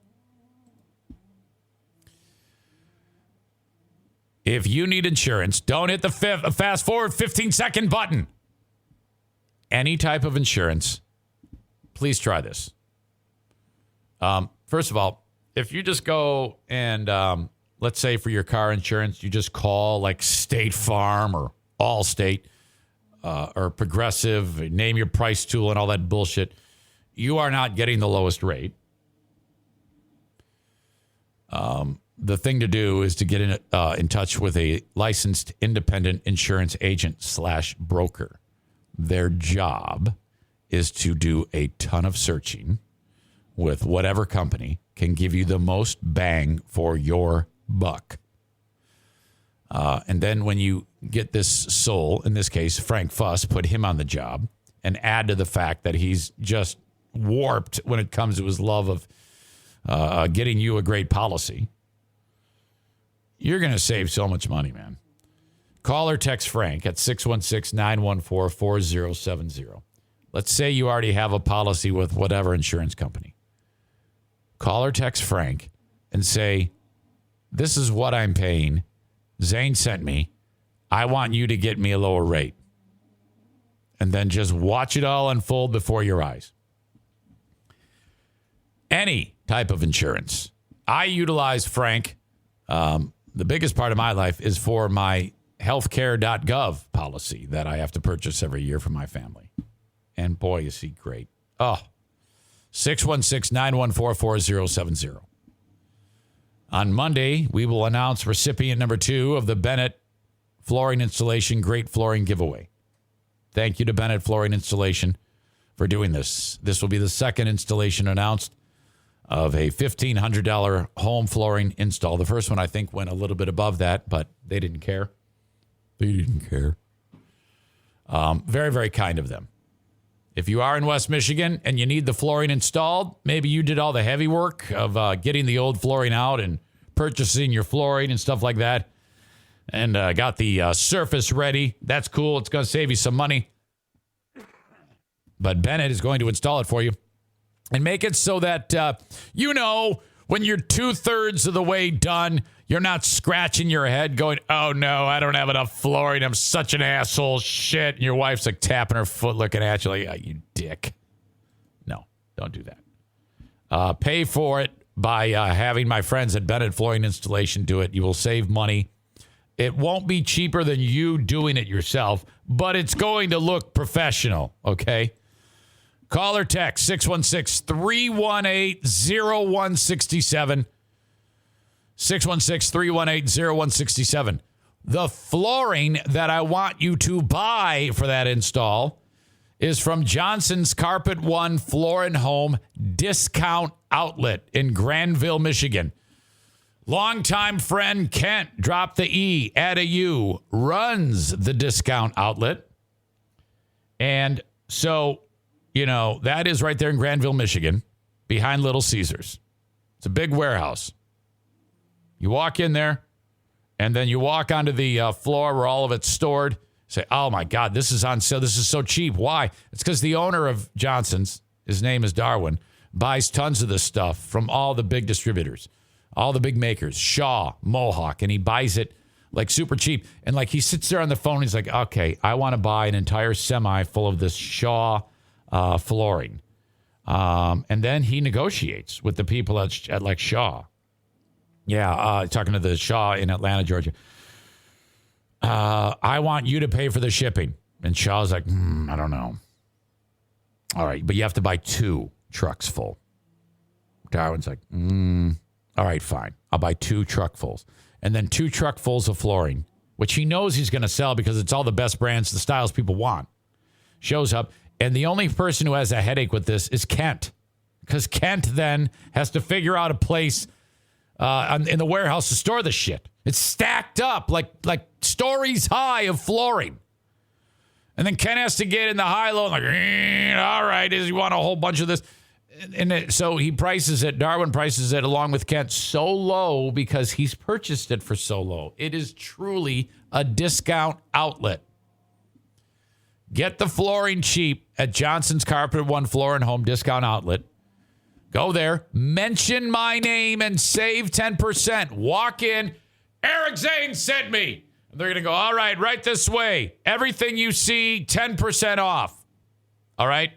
If you need insurance, don't hit the fast forward 15-second button. Any type of insurance, please try this. First of all, if you just go and, let's say for your car insurance, you just call like State Farm or Allstate or Progressive, name your price tool and all that bullshit, you are not getting the lowest rate. The thing to do is to get in touch with a licensed independent insurance agent / broker. Their job is to do a ton of searching with whatever company can give you the most bang for your buck. And then when you get this soul, in this case, Frank Fuss, put him on the job and add to the fact that he's just warped when it comes to his love of getting you a great policy. You're going to save so much money, man. Call or text Frank at 616-914-4070. Let's say you already have a policy with whatever insurance company. Call or text Frank and say, this is what I'm paying. Zane sent me. I want you to get me a lower rate. And then just watch it all unfold before your eyes. Any type of insurance. I utilize Frank. The biggest part of my life is for my healthcare.gov policy that I have to purchase every year for my family. And boy, is he great. Oh, 616-914-4070. On Monday, we will announce recipient number 2 of the Bennett Flooring Installation Great Flooring Giveaway. Thank you to Bennett Flooring Installation for doing this. This will be the second installation announced. of a $1,500 home flooring install. The first one, I think, went a little bit above that, but they didn't care. They didn't care. Very, very kind of them. If you are in West Michigan and you need the flooring installed, maybe you did all the heavy work of getting the old flooring out and purchasing your flooring and stuff like that, and got the surface ready. That's cool. It's going to save you some money. But Bennett is going to install it for you and make it so that, when you're 2/3 of the way done, you're not scratching your head going, oh, no, I don't have enough flooring. I'm such an asshole. Shit. And your wife's like tapping her foot looking at you like, oh, you dick. No, don't do that. Pay for it by having my friends at Bennett Flooring Installation do it. You will save money. It won't be cheaper than you doing it yourself, but it's going to look professional, okay? Call or text 616-318-0167. 616-318-0167. The flooring that I want you to buy for that install is from Johnson's Carpet One Floor and Home Discount Outlet in Granville, Michigan. Longtime friend Kent, drop the E, add a U, runs the discount outlet. And so, that is right there in Granville, Michigan, behind Little Caesars. It's a big warehouse. You walk in there, and then you walk onto the floor where all of it's stored. Say, oh, my God, this is on sale. This is so cheap. Why? It's because the owner of Johnson's, his name is Darwin, buys tons of this stuff from all the big distributors, all the big makers, Shaw, Mohawk, and he buys it like super cheap. And like he sits there on the phone, he's like, okay, I want to buy an entire semi full of this Shaw flooring. And then he negotiates with the people at like Shaw. Yeah, talking to the Shaw in Atlanta, Georgia. I want you to pay for the shipping. And Shaw's like, I don't know. All right, but you have to buy 2 trucks full. Darwin's like, all right, fine. I'll buy 2 truckfuls. And then 2 truckfuls of flooring, which he knows he's going to sell because it's all the best brands, the styles people want. Shows up. And the only person who has a headache with this is Kent. Because Kent then has to figure out a place in the warehouse to store the shit. It's stacked up like stories high of flooring. And then Kent has to get in the high-low and all right, does he want a whole bunch of this? So he prices it, Darwin prices it along with Kent so low because he's purchased it for so low. It is truly a discount outlet. Get the flooring cheap at Johnson's Carpet One Floor and Home Discount Outlet. Go there, mention my name, and save 10%. Walk in, Eric Zane sent me. And they're going to go, all right, right this way. Everything you see, 10% off. All right?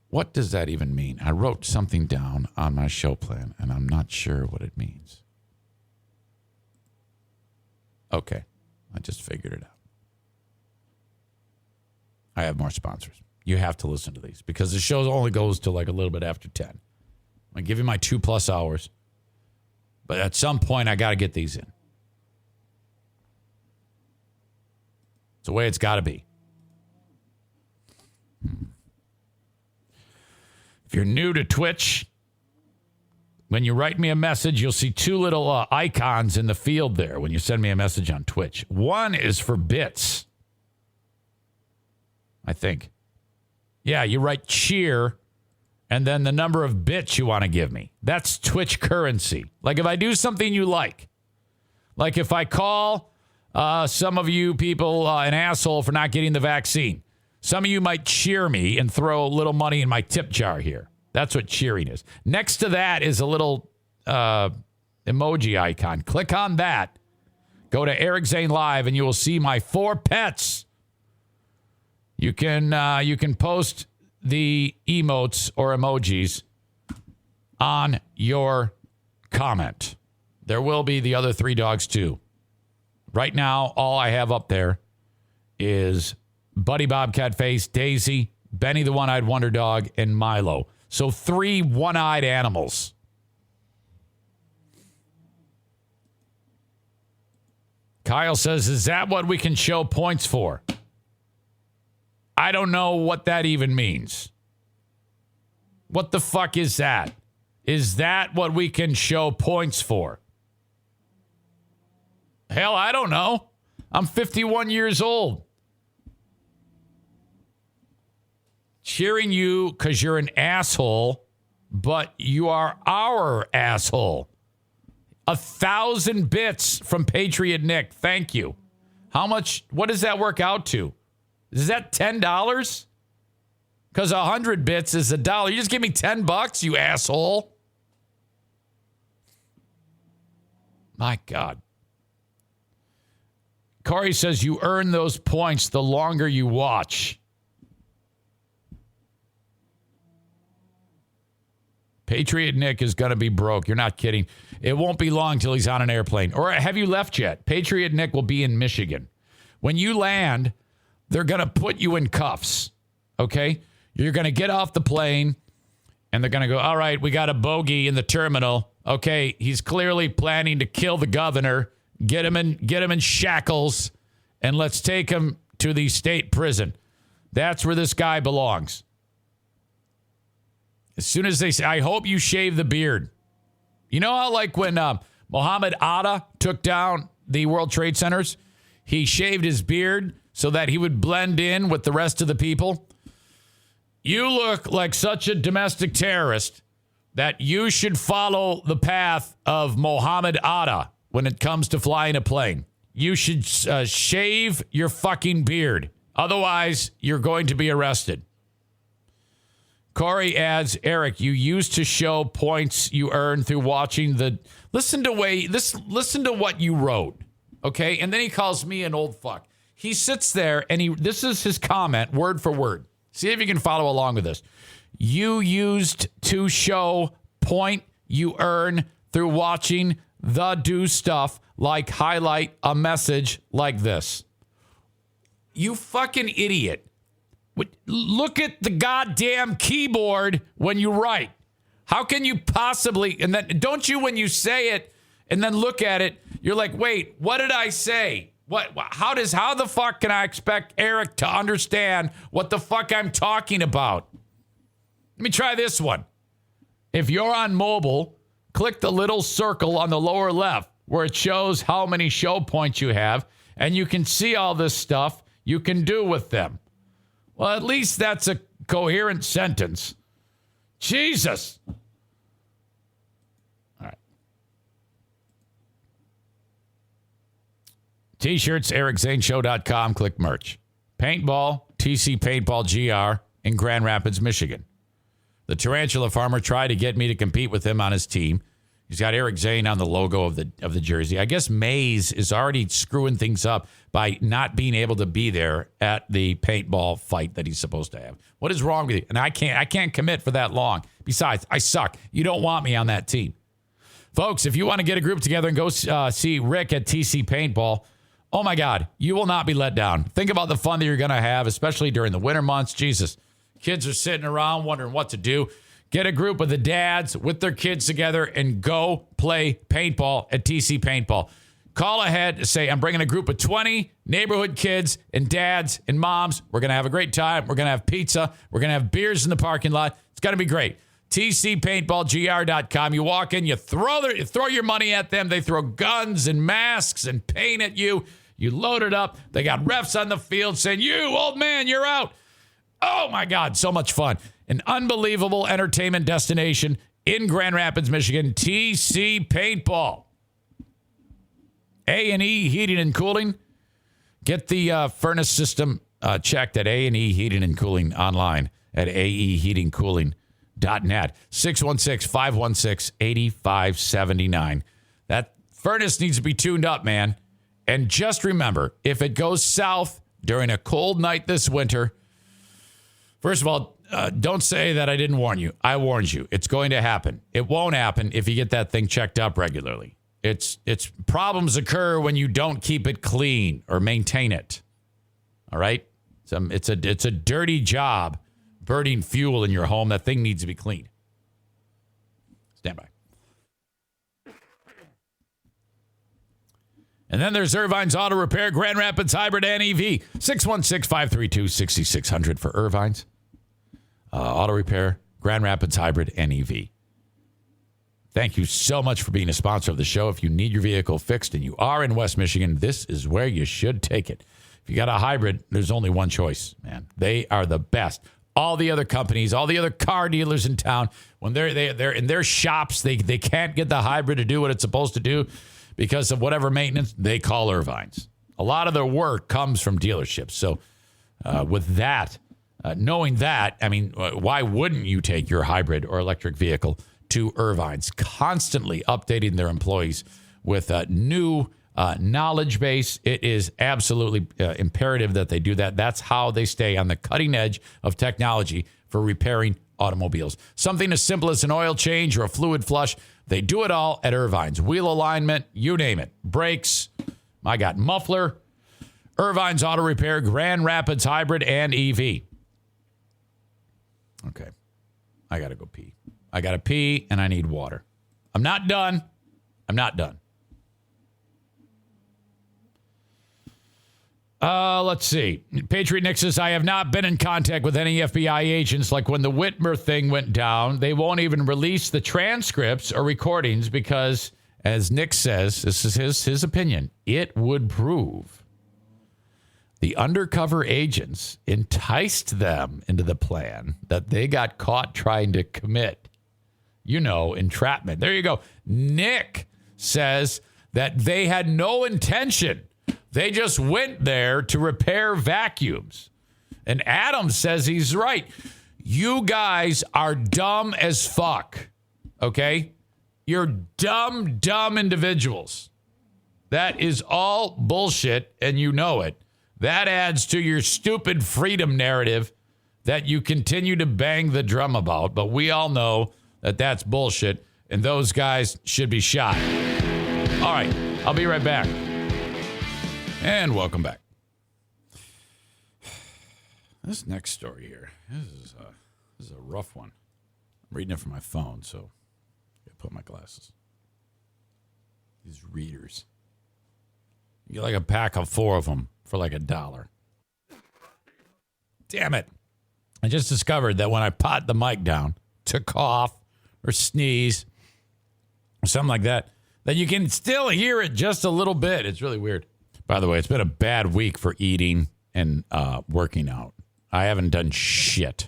What does that even mean? I wrote something down on my show plan, and I'm not sure what it means. Okay, I just figured it out. I have more sponsors. You have to listen to these because the show only goes to like a little bit after 10. I give you my 2+ hours, but at some point I got to get these in. It's the way it's got to be. If you're new to Twitch, when you write me a message, you'll see 2 little icons in the field there when you send me a message on Twitch. One is for bits, I think. Yeah, you write cheer and then the number of bits you want to give me. That's Twitch currency. Like if I do something you like if I call some of you people an asshole for not getting the vaccine, some of you might cheer me and throw a little money in my tip jar here. That's what cheering is. Next to that is a little emoji icon. Click on that. Go to Eric Zane Live, and you will see my 4 pets. You can post the emotes or emojis on your comment. There will be the other 3 dogs too. Right now, all I have up there is Buddy Bobcat Face, Daisy, Benny the One-Eyed Wonder Dog, and Milo. So 3 one-eyed animals. Kyle says, is that what we can show points for? I don't know what that even means. What the fuck is that? Is that what we can show points for? Hell, I don't know. I'm 51 years old. Cheering you because you're an asshole, but you are our asshole. 1,000 bits from Patriot Nick. Thank you. How much? What does that work out to? Is that $10? Because 100 bits is $1. You just give me $10, you asshole. My God. Corey says you earn those points the longer you watch. Patriot Nick is going to be broke. You're not kidding. It won't be long till he's on an airplane. Or have you left yet? Patriot Nick will be in Michigan. When you land, they're going to put you in cuffs. Okay? You're going to get off the plane, and they're going to go, all right, we got a bogey in the terminal. Okay, he's clearly planning to kill the governor. Get him in shackles, and let's take him to the state prison. That's where this guy belongs. As soon as they say, I hope you shave the beard. You know how, like, when Mohammed Atta took down the World Trade Centers, he shaved his beard so that he would blend in with the rest of the people? You look like such a domestic terrorist that you should follow the path of Mohammed Atta when it comes to flying a plane. You should shave your fucking beard. Otherwise, you're going to be arrested. Corey adds, Eric, you used to show points you earn through watching the... Listen to what you wrote, okay? And then he calls me an old fuck. He sits there, and this is his comment, word for word. See if you can follow along with this. You used to show point you earn through watching the do stuff like highlight a message like this. You fucking idiot. Look at the goddamn keyboard when you write. How can you possibly, and then don't you when you say it and then look at it, you're like, wait, what did I say? How the fuck can I expect Eric to understand what the fuck I'm talking about? Let me try this one. If you're on mobile, click the little circle on the lower left where it shows how many show points you have, and you can see all this stuff you can do with them. Well, at least that's a coherent sentence. Jesus. All right. T-shirts, EricZaneShow.com. Click merch. Paintball, TC Paintball GR in Grand Rapids, Michigan. The tarantula farmer tried to get me to compete with him on his team. He's got Eric Zane on the logo of the jersey. I guess Mays is already screwing things up by not being able to be there at the paintball fight that he's supposed to have. What is wrong with you? And I can't commit for that long. Besides, I suck. You don't want me on that team. Folks, if you want to get a group together and go see Rick at TC Paintball, oh my God, you will not be let down. Think about the fun that you're going to have, especially during the winter months. Jesus, kids are sitting around wondering what to do. Get a group of the dads with their kids together and go play paintball at TC Paintball. Call ahead, say, I'm bringing a group of 20 neighborhood kids and dads and moms. We're going to have a great time. We're going to have pizza. We're going to have beers in the parking lot. It's going to be great. TCPaintballGR.com. You walk in, you throw your money at them. They throw guns and masks and paint at you. You load it up. They got refs on the field saying, you, old man, you're out. Oh, my God, so much fun. An unbelievable entertainment destination in Grand Rapids, Michigan. TC Paintball. A&E Heating and Cooling. Get the furnace system checked at A&E Heating and Cooling online at aeheatingcooling.net. 616-516-8579. That furnace needs to be tuned up, man. And just remember, if it goes south during a cold night this winter, first of all, don't say that I didn't warn you. I warned you. It's going to happen. It won't happen if you get that thing checked up regularly. It's problems occur when you don't keep it clean or maintain it. All right? It's a dirty job burning fuel in your home. That thing needs to be cleaned. Stand by. And then there's Irvine's Auto Repair, Grand Rapids Hybrid and EV. 616-532-6600 for Irvine's Auto Repair, Grand Rapids Hybrid and EV. Thank you so much for being a sponsor of the show. If you need your vehicle fixed and you are in West Michigan, this is where you should take it. If you got a hybrid, there's only one choice, man. They are the best. All the other companies, all the other car dealers in town, when they're in their shops, they can't get the hybrid to do what it's supposed to do because of whatever maintenance, they call Irvine's. A lot of their work comes from dealerships. So with that, knowing that, I mean, why wouldn't you take your hybrid or electric vehicle to Irvine's, constantly updating their employees with a new knowledge base? It is absolutely imperative that they do that. That's how they stay on the cutting edge of technology for repairing automobiles. Something as simple as an oil change or a fluid flush, they do it all at Irvine's. Wheel alignment, you name it. Brakes, I got muffler. Irvine's Auto Repair, Grand Rapids Hybrid and EV. Okay, I got to go pee. I got to pee and I need water. I'm not done. Let's see. Patriot Nick says, I have not been in contact with any FBI agents. Like when the Whitmer thing went down, they won't even release the transcripts or recordings because, as Nick says, this is his opinion, it would prove the undercover agents enticed them into the plan that they got caught trying to commit, entrapment. There you go. Nick says that they had no intention. They just went there to repair vacuums. And Adam says he's right. You guys are dumb as fuck. Okay? You're dumb individuals. That is all bullshit, and you know it. That adds to your stupid freedom narrative that you continue to bang the drum about. But we all know that that's bullshit, and those guys should be shot. All right, I'll be right back. And welcome back. This next story here, this is a rough one. I'm reading it from my phone, so I gotta put my glasses. These readers. You get like a pack of 4 of them for like $1. Damn it. I just discovered that when I pot the mic down to cough or sneeze or something like that you can still hear it just a little bit. It's really weird. By the way, it's been a bad week for eating and working out. I haven't done shit.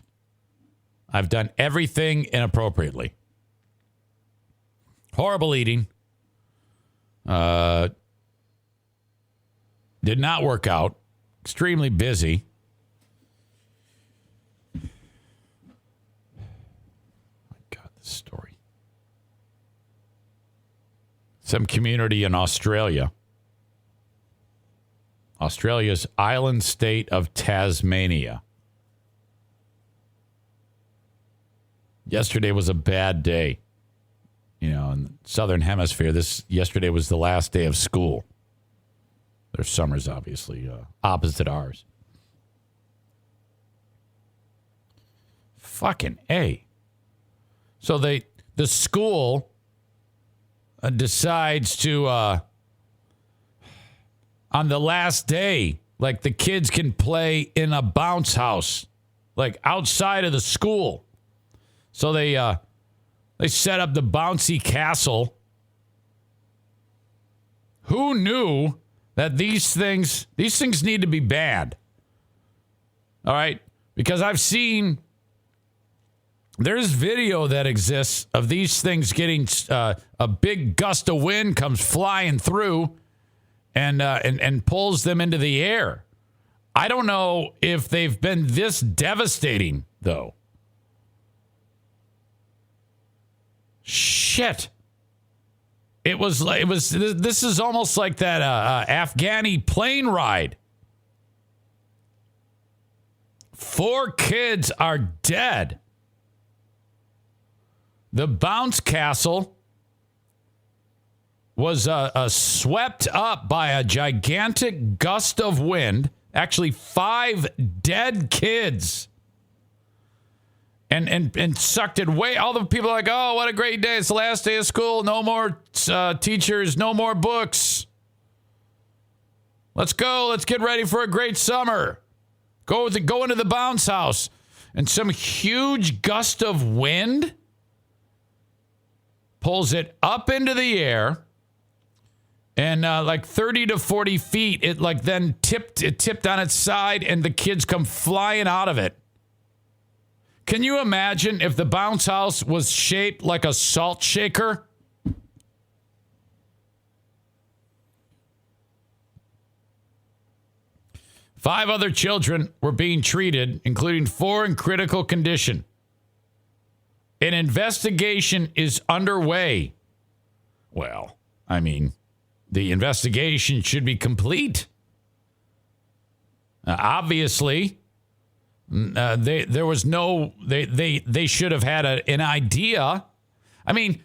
I've done everything inappropriately. Horrible eating. Did not work out. Extremely busy. My God, this story. Some community in Australia's island state of Tasmania. Yesterday was a bad day. In the Southern Hemisphere, yesterday was the last day of school. Their summer's obviously opposite ours. Fucking A. So the school decides to, on the last day, like the kids can play in a bounce house, like outside of the school. So they set up the bouncy castle. Who knew that these things need to be banned? All right? Because I've seen, there's video that exists of these things getting, a big gust of wind comes flying through and pulls them into the air. I don't know if they've been this devastating, though. Shit. This is almost like that Afghani plane ride. 4 kids are dead. The bounce castle was swept up by a gigantic gust of wind. Actually, 5 dead kids. And sucked it away. All the people are like, oh, what a great day. It's the last day of school. No more teachers, no more books. Let's go. Let's get ready for a great summer. Go into the bounce house. And some huge gust of wind pulls it up into the air. And like 30 to 40 feet, it then tipped on its side, and the kids come flying out of it. Can you imagine if the bounce house was shaped like a salt shaker? Five other children were being treated, including 4 in critical condition. An investigation is underway. Well, I mean, the investigation should be complete. Obviously, there was no. They should have had an idea. I mean,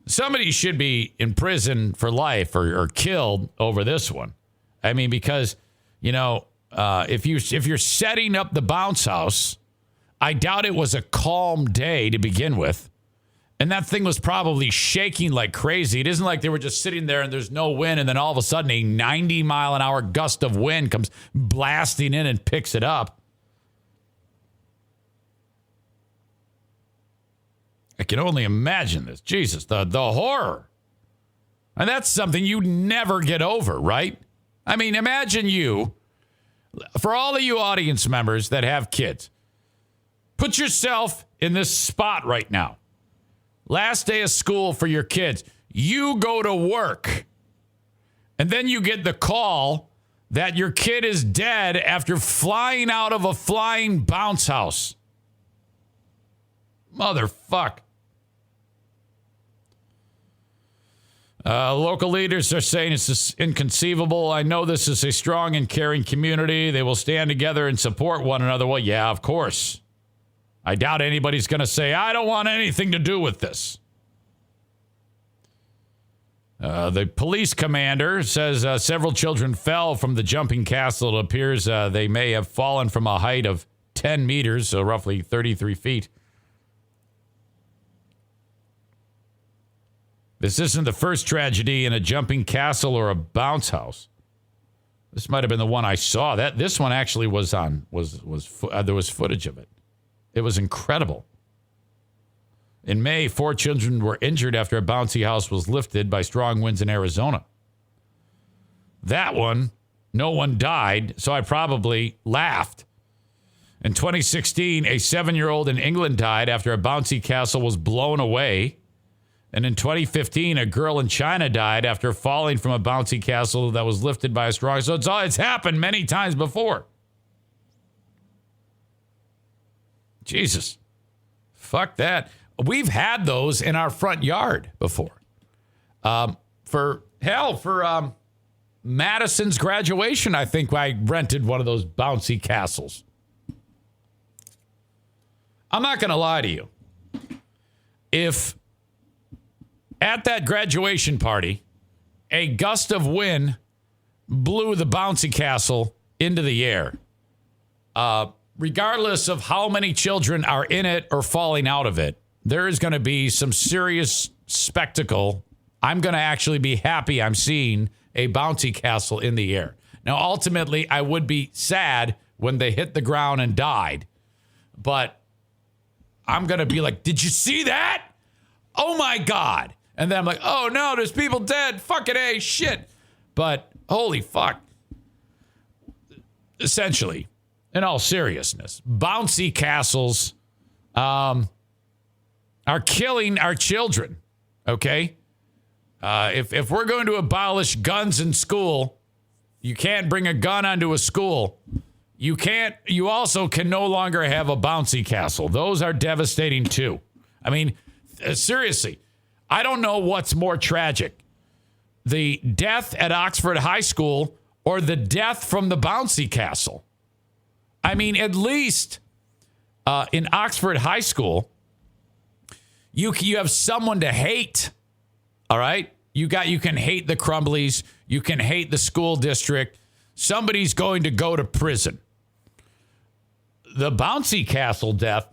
somebody should be in prison for life or killed over this one. I mean, because if you're setting up the bounce house, I doubt it was a calm day to begin with. And that thing was probably shaking like crazy. It isn't like they were just sitting there and there's no wind, and then all of a sudden a 90-mile-an-hour gust of wind comes blasting in and picks it up. I can only imagine this. Jesus, the horror. And that's something you never get over, right? I mean, imagine you, for all of you audience members that have kids, put yourself in this spot right now. Last day of school for your kids. You go to work, and then you get the call that your kid is dead after flying out of a flying bounce house. Motherfuck. Local leaders are saying it's inconceivable. I know this is a strong and caring community. They will stand together and support one another. Well, yeah, of course. I doubt anybody's going to say, I don't want anything to do with this. The police commander says several children fell from the jumping castle. It appears they may have fallen from a height of 10 meters, so roughly 33 feet. This isn't the first tragedy in a jumping castle or a bounce house. This might have been the one I saw. This one actually was there was footage of it. It was incredible. In May, 4 children were injured after a bouncy house was lifted by strong winds in Arizona. That one, no one died, so I probably laughed. In 2016, a 7-year-old in England died after a bouncy castle was blown away. And in 2015, a girl in China died after falling from a bouncy castle that was lifted by a strong... So it's happened many times before. Jesus. Fuck that. We've had those in our front yard before. For Madison's graduation, I think I rented one of those bouncy castles. I'm not going to lie to you. If at that graduation party, a gust of wind blew the bouncy castle into the air, regardless of how many children are in it or falling out of it, there is going to be some serious spectacle. I'm going to actually be happy I'm seeing a bouncy castle in the air. Now, ultimately, I would be sad when they hit the ground and died. But I'm going to be like, did you see that? Oh, my God. And then I'm like, oh, no, there's people dead. Fucking A, shit. But holy fuck. Essentially, in all seriousness, bouncy castles are killing our children, okay? If we're going to abolish guns in school, you can't bring a gun onto a school. You also can no longer have a bouncy castle. Those are devastating too. I mean, seriously, I don't know what's more tragic. The death at Oxford High School or the death from the bouncy castle. I mean, at least in Oxford High School, you have someone to hate. All right? You can hate the Crumblies. You can hate the school district. Somebody's going to go to prison. The bouncy castle death,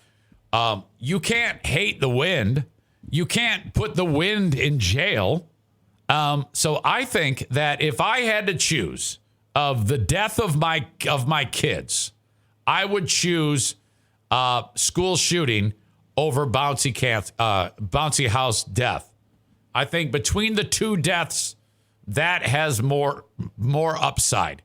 you can't hate the wind. You can't put the wind in jail. So I think that if I had to choose of the death of my kids, I would choose school shooting over bouncy house death. I think between the two deaths, that has more upside.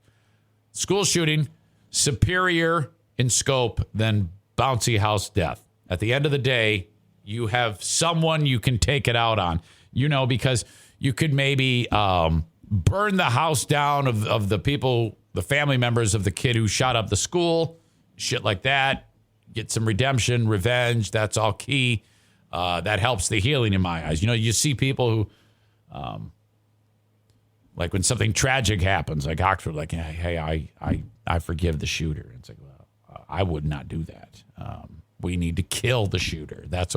School shooting, superior in scope than bouncy house death. At the end of the day, you have someone you can take it out on, because you could maybe burn the house down of the people, the family members of the kid who shot up the school, shit like that. Get some redemption, revenge. That's all key. That helps the healing in my eyes. You see people who, like when something tragic happens, like Oxford, like, hey, I forgive the shooter. It's like, well, I would not do that. We need to kill the shooter. That's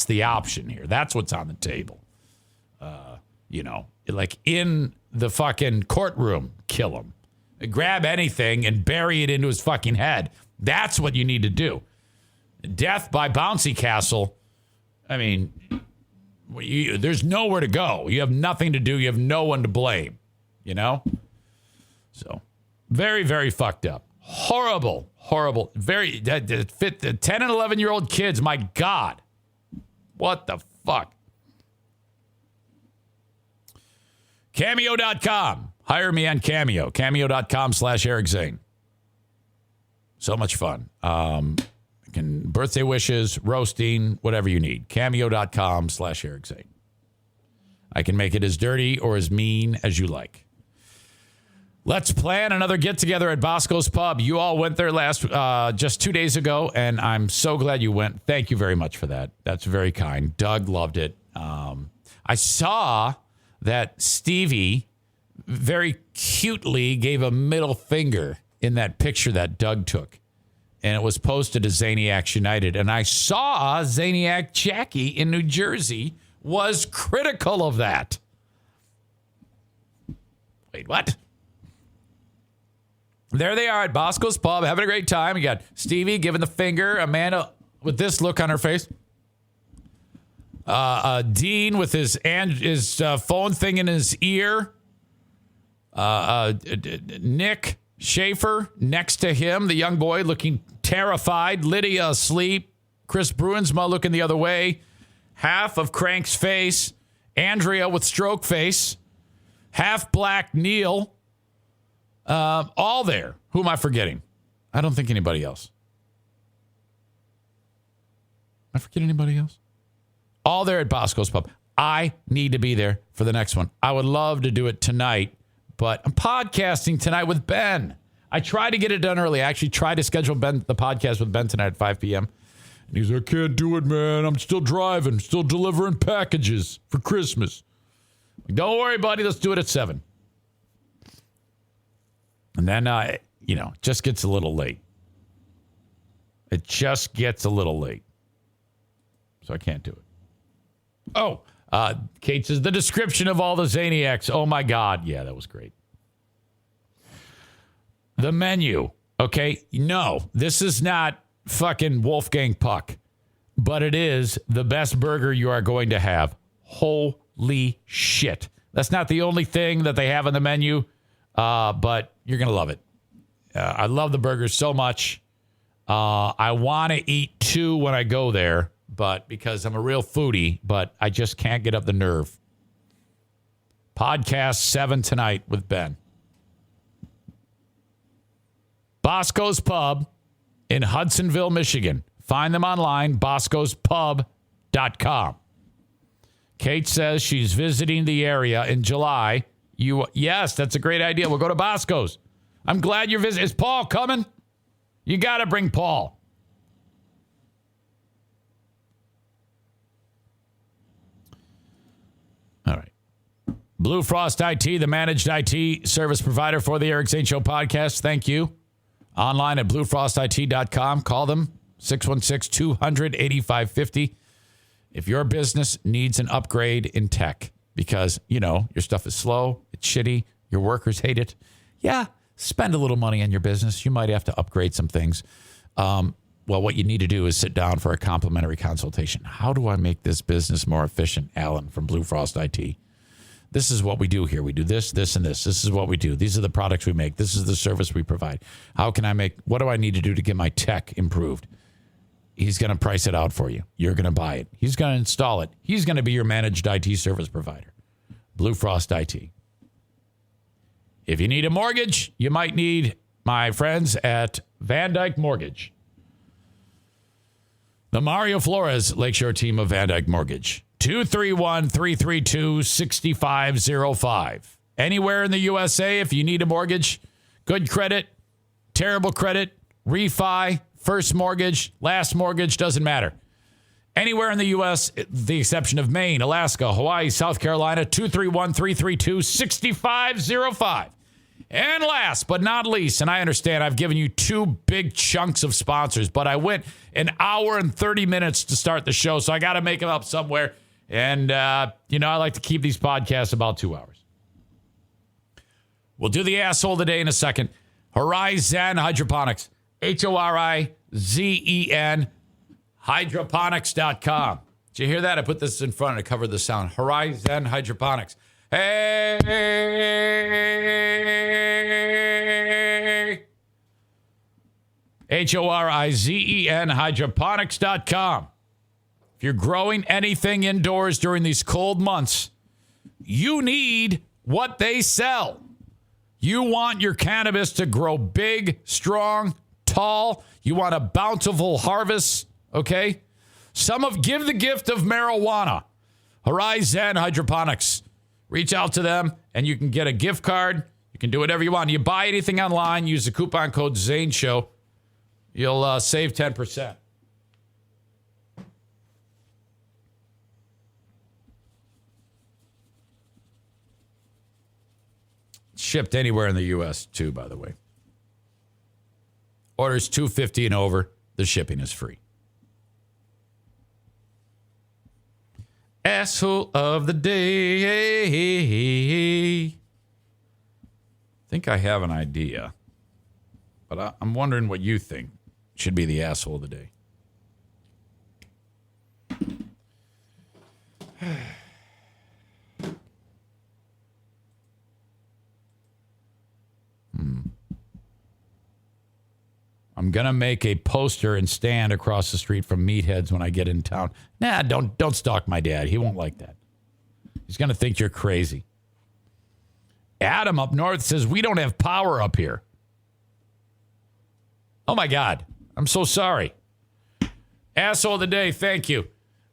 the option here. That's what's on the table. Like in the fucking courtroom, kill him. Grab anything and bury it into his fucking head. That's what you need to do. Death by bouncy castle. I mean, there's nowhere to go. You have nothing to do. You have no one to blame, So very, very fucked up. Horrible. Very, that fit the 10 and 11-year-old kids. My God. What the fuck? Cameo.com. Hire me on Cameo. Cameo.com/Eric Zane. So much fun. Birthday wishes, roasting, whatever you need. Cameo.com/Eric Zane. I can make it as dirty or as mean as you like. Let's plan another get-together at Bosco's Pub. You all went there just 2 days ago, and I'm so glad you went. Thank you very much for that. That's very kind. Doug loved it. I saw that Stevie very cutely gave a middle finger in that picture that Doug took. And it was posted to Zaniacs United. And I saw Zaniac Jackie in New Jersey was critical of that. Wait, what? There they are at Bosco's Pub, having a great time. You got Stevie giving the finger, Amanda with this look on her face. Dean with his phone thing in his ear. Nick Schaefer next to him, the young boy looking terrified. Lydia asleep. Chris Bruinsma looking the other way. Half of Crank's face. Andrea with stroke face. Half black Neil. All there. Who am I forgetting? I don't think anybody else. Am I forgetting anybody else? All there at Bosco's Pub. I need to be there for the next one. I would love to do it tonight, but I'm podcasting tonight with Ben. I tried to get it done early. I actually tried to schedule the podcast with Ben tonight at 5 p.m. And he's like, I can't do it, man. I'm still driving, still delivering packages for Christmas. Like, don't worry, buddy. Let's do it at 7. And then, it just gets a little late. It just gets a little late. So I can't do it. Oh, Kate says, the description of all the Zaniacs. Oh, my God. Yeah, that was great. The menu. Okay, no, this is not fucking Wolfgang Puck, but it is the best burger you are going to have. Holy shit. That's not the only thing that they have on the menu, but you're going to love it. I love the burgers so much. I want to eat 2 when I go there, but because I'm a real foodie, but I just can't get up the nerve. Podcast 7 tonight with Ben. Bosco's Pub in Hudsonville, Michigan. Find them online, boscospub.com. Kate says she's visiting the area in July. Yes, that's a great idea. We'll go to Bosco's. I'm glad you're visiting. Is Paul coming? You got to bring Paul. All right. Blue Frost IT, the managed IT service provider for the Eric Zane Show podcast. Thank you. Online at bluefrostit.com. Call them 616-200-8550 if your business needs an upgrade in tech because, your stuff is slow, it's shitty, your workers hate it. Yeah, spend a little money on your business. You might have to upgrade some things. Well, what you need to do is sit down for a complimentary consultation. How do I make this business more efficient? Alan from Blue Frost IT. This is what we do here. We do this, this, and this. This is what we do. These are the products we make. This is the service we provide. What do I need to do to get my tech improved? He's going to price it out for you. You're going to buy it. He's going to install it. He's going to be your managed IT service provider. Blue Frost IT. If you need a mortgage, you might need my friends at Van Dyke Mortgage. The Mario Flores Lakeshore team of Van Dyke Mortgage. 231-332-6505. Anywhere in the USA, if you need a mortgage, good credit, terrible credit, refi, first mortgage, last mortgage, doesn't matter. Anywhere in the U.S., the exception of Maine, Alaska, Hawaii, South Carolina, 231-332-6505. And last but not least, and I understand I've given you two big chunks of sponsors, but I went an hour and 30 minutes to start the show, so I got to make them up somewhere. And, I like to keep these podcasts about 2 hours. We'll do the asshole of the day in a second. Horizon Hydroponics. Horizon. Hydroponics.com. Did you hear that? I put this in front to cover the sound. Horizon Hydroponics. Hey! Horizon Hydroponics.com. If you're growing anything indoors during these cold months, you need what they sell. You want your cannabis to grow big, strong, tall. You want a bountiful harvest, okay? Give the gift of marijuana. Horizon Hydroponics. Reach out to them, and you can get a gift card. You can do whatever you want. You buy anything online, use the coupon code Zane Show. You'll save 10%. Shipped anywhere in the U.S., too, by the way. Orders $250 and over. The shipping is free. Asshole of the day. I think I have an idea, but I'm wondering what you think should be the asshole of the day. I'm going to make a poster and stand across the street from Meatheads when I get in town. Nah, don't stalk my dad. He won't like that. He's going to think you're crazy. Adam up north says, we don't have power up here. Oh, my God. I'm so sorry. Asshole of the day, thank you.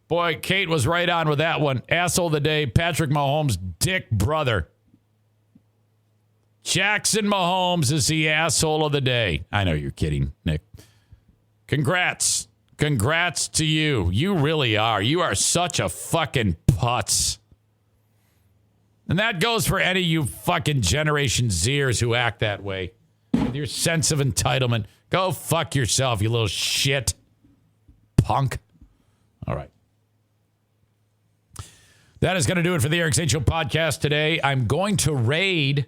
Boy, Kate was right on with that one. Asshole of the day, Patrick Mahomes' dick brother. Jackson Mahomes is the asshole of the day. I know you're kidding, Nick. Congrats. Congrats to you. You really are. You are such a fucking putz. And that goes for any of you fucking Generation Zers who act that way. With your sense of entitlement. Go fuck yourself, you little shit. Punk. All right. That is going to do it for the Eric Zane Show podcast today. I'm going to raid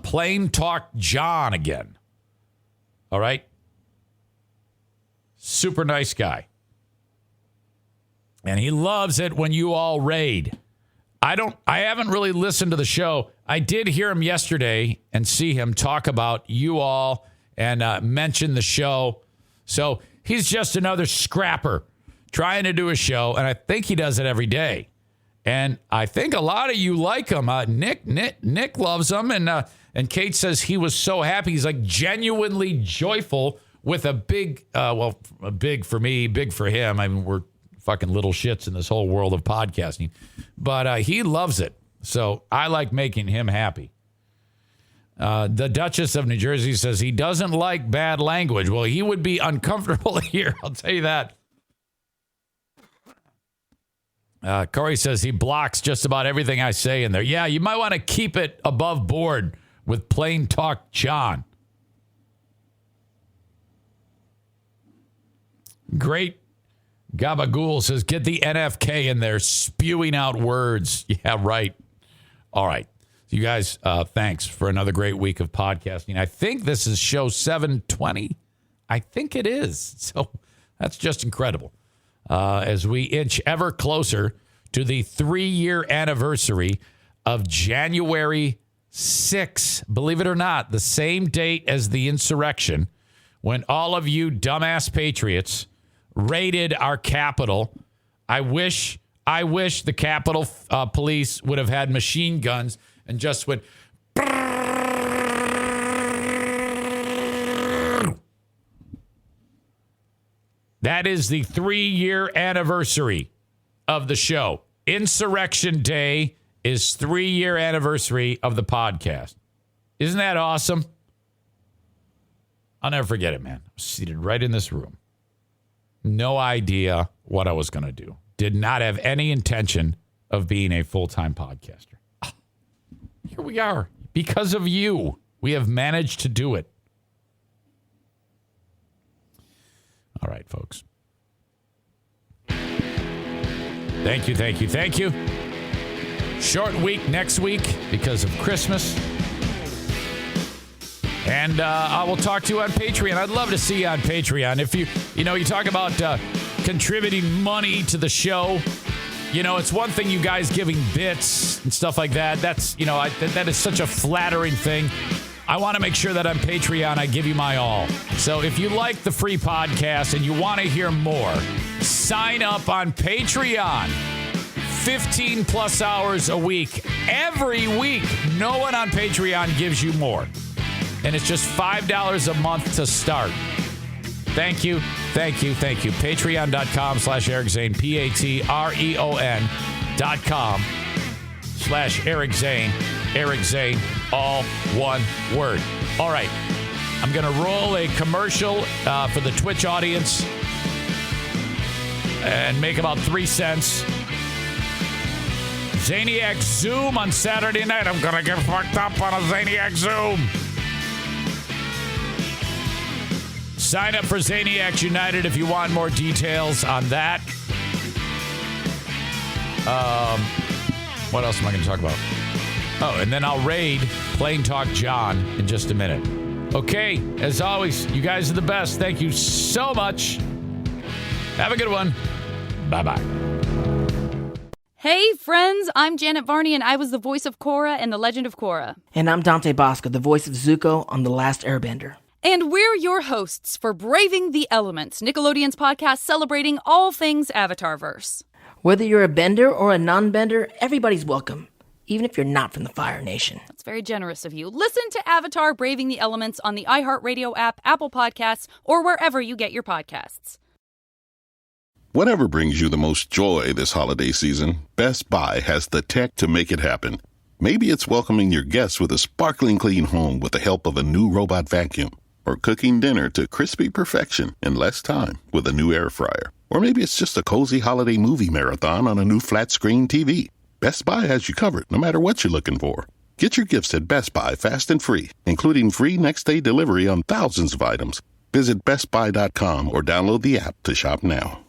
Plain Talk John again. All right. Super nice guy. And he loves it when you all raid. I haven't really listened to the show. I did hear him yesterday and see him talk about you all and mention the show. So he's just another scrapper trying to do a show. And I think he does it every day. And I think a lot of you like him. Nick loves him. And Kate says he was so happy. He's like genuinely joyful with a big, big for me, big for him. I mean, we're fucking little shits in this whole world of podcasting. But he loves it. So I like making him happy. The Duchess of New Jersey says he doesn't like bad language. Well, he would be uncomfortable here. I'll tell you that. Corey says he blocks just about everything I say in there. Yeah, you might want to keep it above board with Plain Talk John. Great. Gabagool says, get the NFK in there spewing out words. Yeah, right. All right. So you guys, thanks for another great week of podcasting. I think this is show 720. I think it is. So that's just incredible. As we inch ever closer to the 3-year anniversary of January 6th. Believe it or not, the same date as the insurrection, when all of you dumbass patriots raided our Capitol. I wish the Capitol police would have had machine guns and just went. That is the 3-year anniversary of the show. Insurrection Day is 3-year anniversary of the podcast. Isn't that awesome? I'll never forget it, man. I was seated right in this room. No idea what I was going to do. Did not have any intention of being a full-time podcaster. Here we are. Because of you, we have managed to do it. All right, folks. Thank you. Short week next week because of Christmas. And I will talk to you on Patreon. I'd love to see you on Patreon. If you talk about contributing money to the show. It's one thing you guys giving bits and stuff like that. That's, that is such a flattering thing. I want to make sure that on Patreon, I give you my all. So if you like the free podcast and you want to hear more, sign up on Patreon. 15 plus hours a week. Every week, no one on Patreon gives you more. And it's just $5 a month to start. Thank you. Patreon.com/Eric Zane. Patreon.com/Eric Zane. Eric Zane, all one word. All right. I'm going to roll a commercial for the Twitch audience and make about 3 cents. Zaniac Zoom on Saturday night. I'm going to get fucked up on a Zaniac Zoom. Sign up for Zaniacs United if you want more details on that. What else am I going to talk about? Oh, and then I'll raid Plain Talk John in just a minute. Okay, as always, you guys are the best. Thank you so much. Have a good one. Bye-bye. Hey, friends, I'm Janet Varney, and I was the voice of Korra in The Legend of Korra. And I'm Dante Bosco, the voice of Zuko on The Last Airbender. And we're your hosts for Braving the Elements, Nickelodeon's podcast celebrating all things Avatarverse. Whether you're a bender or a non-bender, everybody's welcome, even if you're not from the Fire Nation. That's very generous of you. Listen to Avatar Braving the Elements on the iHeartRadio app, Apple Podcasts, or wherever you get your podcasts. Whatever brings you the most joy this holiday season, Best Buy has the tech to make it happen. Maybe it's welcoming your guests with a sparkling clean home with the help of a new robot vacuum, or cooking dinner to crispy perfection in less time with a new air fryer. Or maybe it's just a cozy holiday movie marathon on a new flat-screen TV. Best Buy has you covered no matter what you're looking for. Get your gifts at Best Buy fast and free, including free next-day delivery on thousands of items. Visit bestbuy.com or download the app to shop now.